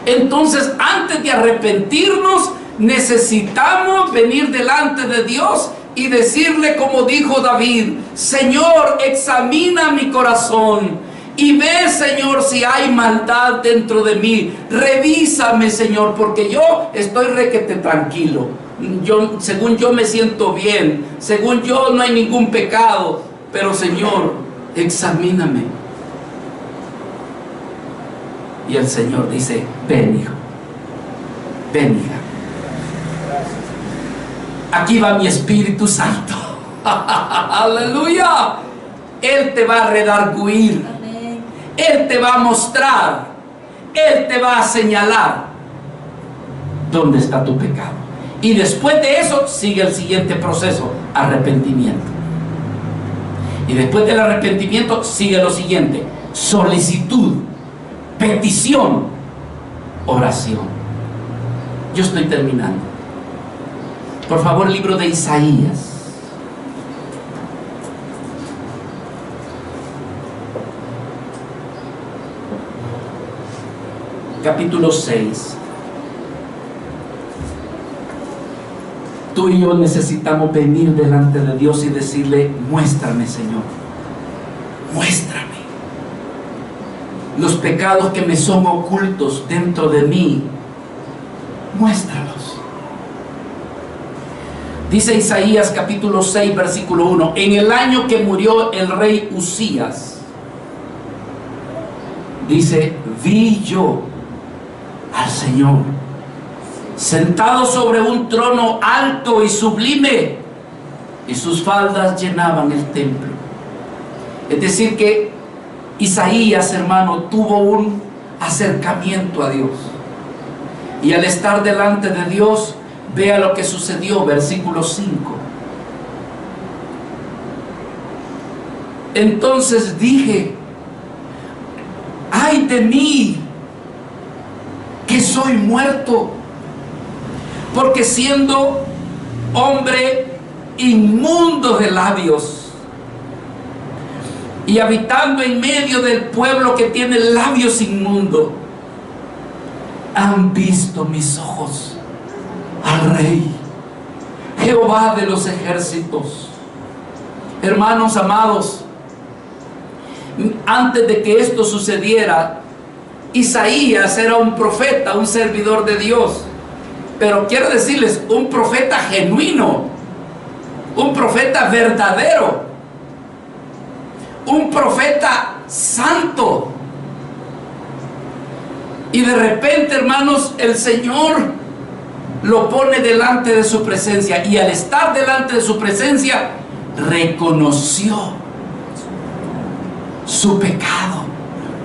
Entonces, antes de arrepentirnos, necesitamos venir delante de Dios y decirle, como dijo David: Señor, examina mi corazón y ve, Señor, si hay maldad dentro de mí. Revísame, Señor, porque yo estoy requete tranquilo. Según yo me siento bien, según yo no hay ningún pecado, pero Señor, examíname. Y el Señor dice: ven, hijo, ven, hija. Aquí va mi Espíritu Santo. Aleluya. Él te va a redarguir. Él te va a mostrar. Él te va a señalar dónde está tu pecado. Y después de eso sigue el siguiente proceso: arrepentimiento. Y después del arrepentimiento sigue lo siguiente: solicitud, petición, oración. Yo estoy terminando. Por favor, libro de Isaías. Capítulo 6. Tú y yo necesitamos venir delante de Dios y decirle: muéstrame, Señor, muéstrame los pecados que me son ocultos dentro de mí, muéstralos. Dice Isaías capítulo 6 versículo 1: en el año que murió el rey Uzías, dice, vi yo al Señor sentado sobre un trono alto y sublime, y sus faldas llenaban el templo. Es decir que Isaías, hermano, tuvo un acercamiento a Dios, y al estar delante de Dios, vea lo que sucedió, versículo 5. Entonces dije: ay de mí, que soy muerto, porque siendo hombre inmundo de labios y habitando en medio del pueblo que tiene labios inmundos, han visto mis ojos al Rey, Jehová de los ejércitos. Hermanos amados, antes de que esto sucediera, Isaías era un profeta, un servidor de Dios. Pero quiero decirles, un profeta genuino, un profeta verdadero, un profeta santo. Y de repente, hermanos, el Señor lo pone delante de su presencia, y al estar delante de su presencia reconoció su pecado.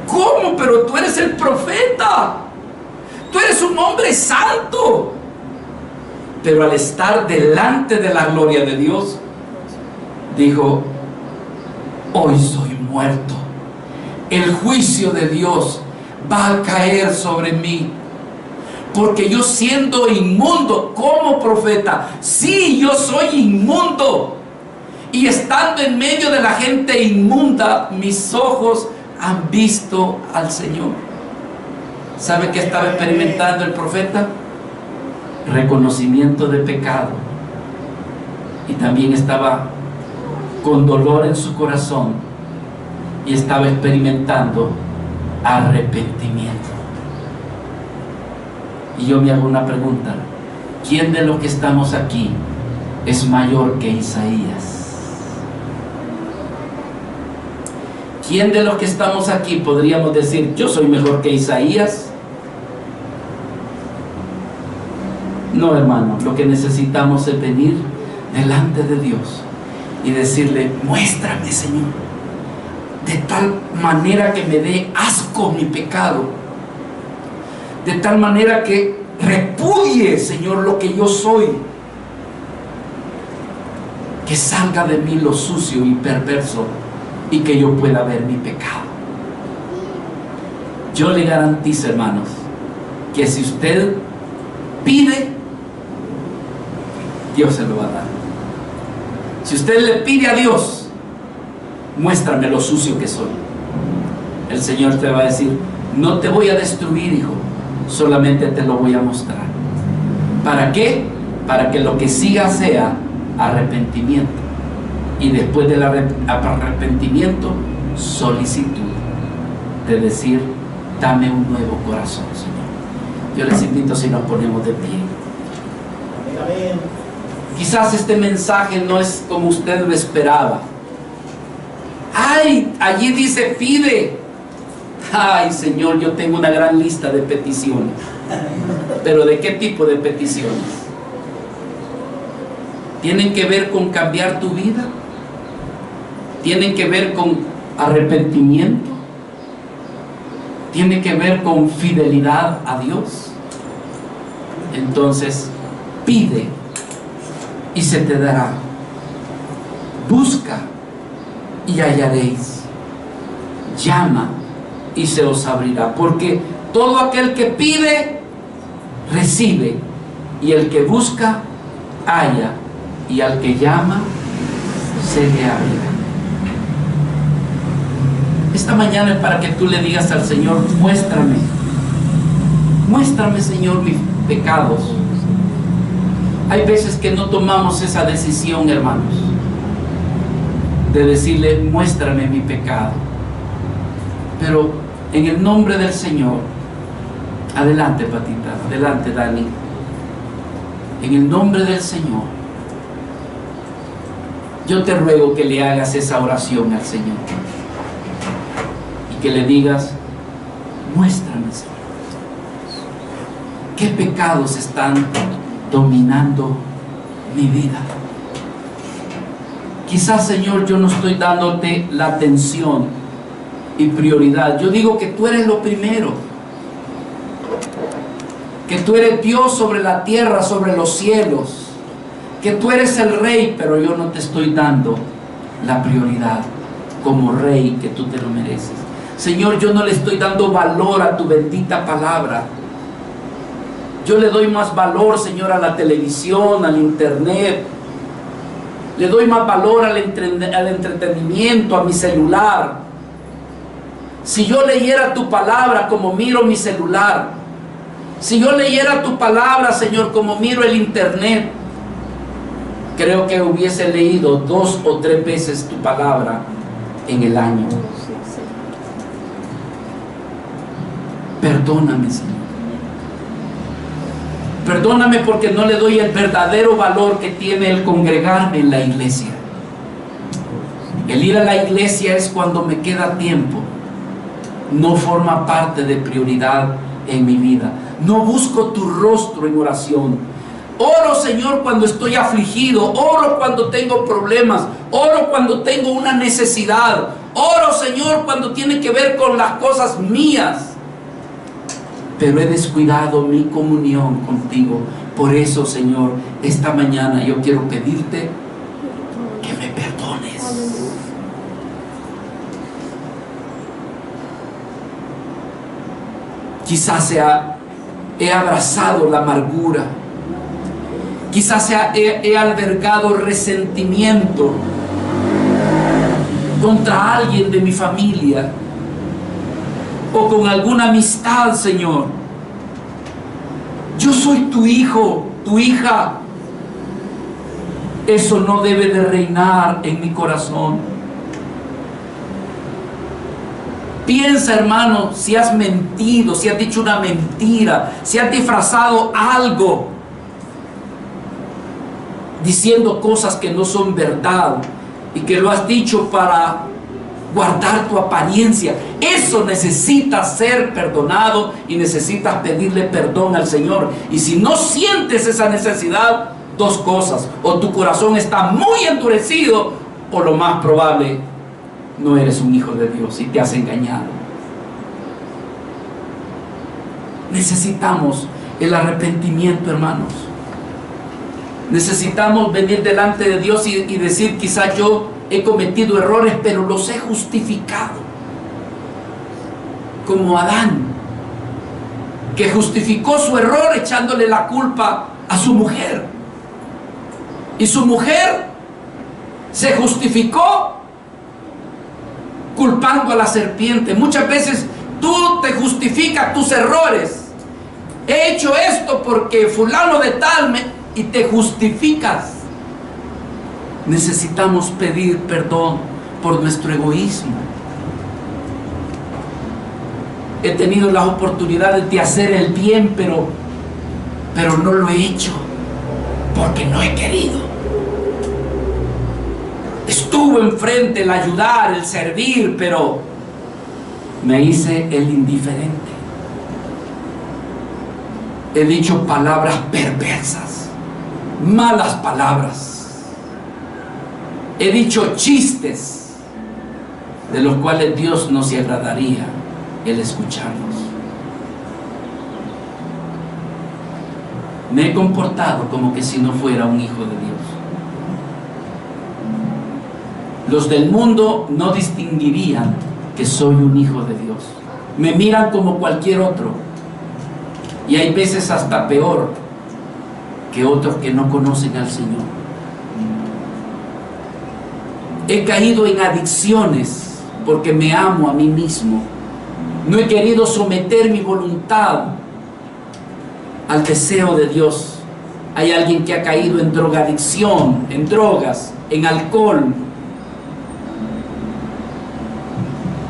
¿Cómo? Pero tú eres el profeta, tú eres un hombre santo. Pero al estar delante de la gloria de Dios, dijo: hoy soy muerto, el juicio de Dios va a caer sobre mí, porque yo, siendo inmundo como profeta, sí, yo soy inmundo, y estando en medio de la gente inmunda, mis ojos han visto al Señor. ¿Sabe qué estaba experimentando el profeta? Reconocimiento de pecado, y también estaba con dolor en su corazón, y estaba experimentando arrepentimiento. Y yo me hago una pregunta: ¿quién de los que estamos aquí es mayor que Isaías? ¿Quién de los que estamos aquí podríamos decir: yo soy mejor que Isaías? No, hermano, lo que necesitamos es venir delante de Dios y decirle: muéstrame, Señor, de tal manera que me dé asco mi pecado, de tal manera que repudie, Señor, lo que yo soy, que salga de mí lo sucio y perverso, y que yo pueda ver mi pecado. Yo le garantizo, hermanos, que si usted pide, Dios se lo va a dar. Si usted le pide a Dios: muéstrame lo sucio que soy, el Señor te va a decir: no te voy a destruir, hijo, solamente te lo voy a mostrar. ¿Para qué? Para que lo que siga sea arrepentimiento, y después del arrepentimiento, solicitud de decir: dame un nuevo corazón, Señor. Yo les invito, si nos ponemos de pie. Amén. Quizás este mensaje no es como usted lo esperaba. Ay, allí dice: pide. Ay, Señor, yo tengo una gran lista de peticiones. ¿Pero de qué tipo de peticiones? ¿Tienen que ver con cambiar tu vida? ¿Tienen que ver con arrepentimiento? ¿Tiene que ver con fidelidad a Dios? Entonces, pide y se te dará. Busca y hallaréis. Llama y se os abrirá. Porque todo aquel que pide, recibe. Y el que busca, halla. Y al que llama, se le abrirá. Esta mañana es para que tú le digas al Señor: muéstrame. Muéstrame, Señor, mis pecados. Hay veces que no tomamos esa decisión, hermanos, de decirle: muéstrame mi pecado. Pero en el nombre del Señor, adelante, Patita, adelante, Dani. En el nombre del Señor, yo te ruego que le hagas esa oración al Señor y que le digas: muéstrame, Señor, qué pecados están dominando mi vida. Quizás, Señor, yo no estoy dándote la atención y prioridad. Yo digo que tú eres lo primero, que tú eres Dios sobre la tierra, sobre los cielos, que tú eres el Rey, pero yo no te estoy dando la prioridad como Rey que tú te lo mereces. Señor, yo no le estoy dando valor a tu bendita palabra. Yo le doy más valor, Señor, a la televisión, al internet. Le doy más valor al entretenimiento, a mi celular. Si yo leyera tu palabra como miro mi celular, Si yo leyera tu palabra, Señor, como miro el internet, creo que hubiese leído 2 o 3 veces tu palabra en el año. Perdóname, Señor. Perdóname porque no le doy el verdadero valor que tiene el congregarme en la iglesia. El ir a la iglesia es cuando me queda tiempo. No forma parte de prioridad en mi vida. No busco tu rostro en oración. Oro, Señor, cuando estoy afligido. Oro cuando tengo problemas. Oro cuando tengo una necesidad. Oro, Señor, cuando tiene que ver con las cosas mías. Pero he descuidado mi comunión contigo. Por eso, Señor, esta mañana yo quiero pedirte que me perdones. Quizás he abrazado la amargura. Quizás he albergado resentimiento contra alguien de mi familia o con alguna amistad, Señor. Yo soy tu hijo, tu hija. Eso no debe de reinar en mi corazón. Piensa, hermano, si has mentido, si has dicho una mentira, si has disfrazado algo, diciendo cosas que no son verdad y que lo has dicho para guardar tu apariencia. Eso necesita ser perdonado y necesitas pedirle perdón al Señor. Y si no sientes esa necesidad, 2 cosas: o tu corazón está muy endurecido, o lo más probable, no eres un hijo de Dios y te has engañado. Necesitamos el arrepentimiento, hermanos. Necesitamos venir delante de Dios y decir: quizás yo he cometido errores, pero los he justificado. Como Adán, que justificó su error echándole la culpa a su mujer. Y su mujer se justificó culpando a la serpiente. Muchas veces tú te justificas tus errores. He hecho esto porque fulano de tal y te justificas. Necesitamos pedir perdón por nuestro egoísmo. He tenido las oportunidades de hacer el bien, pero no lo he hecho porque no he querido. Estuvo enfrente el ayudar, el servir, pero me hice el indiferente. He dicho palabras perversas, malas palabras. He dicho chistes de los cuales Dios no se agradaría el escucharlos. Me he comportado como que si no fuera un hijo de Dios. Los del mundo no distinguirían que soy un hijo de Dios. Me miran como cualquier otro. Y hay veces hasta peor que otros que no conocen al Señor. He caído en adicciones porque me amo a mí mismo. No he querido someter mi voluntad al deseo de Dios. Hay alguien que ha caído en drogadicción, en drogas, en alcohol,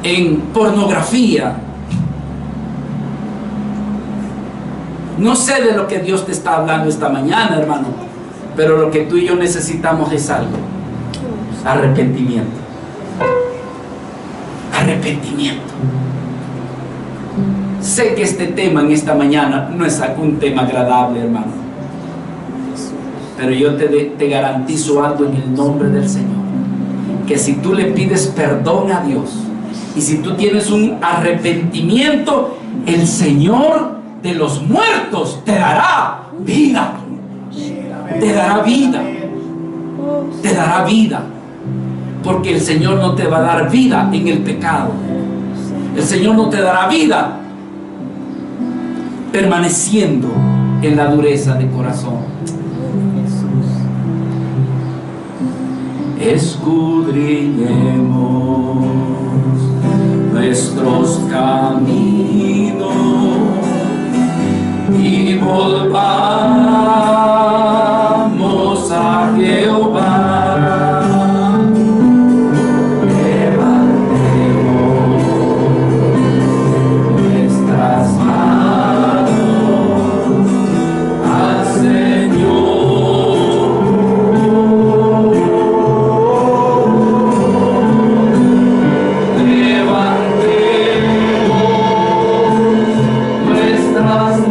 en pornografía. No sé de lo que Dios te está hablando esta mañana, hermano, pero lo que tú y yo necesitamos es algo: arrepentimiento. Arrepentimiento. Sé que este tema en esta mañana no es un tema agradable, hermano, pero yo te garantizo algo en el nombre del Señor: que si tú le pides perdón a Dios y si tú tienes un arrepentimiento, el Señor de los muertos te dará vida. Te dará vida. Te dará vida. Porque el Señor no te va a dar vida en el pecado. El Señor no te dará vida permaneciendo en la dureza de corazón. Escudriñemos nuestros caminos y volvamos a Jehová. Levantemos nuestras manos al Señor. Levantemos nuestras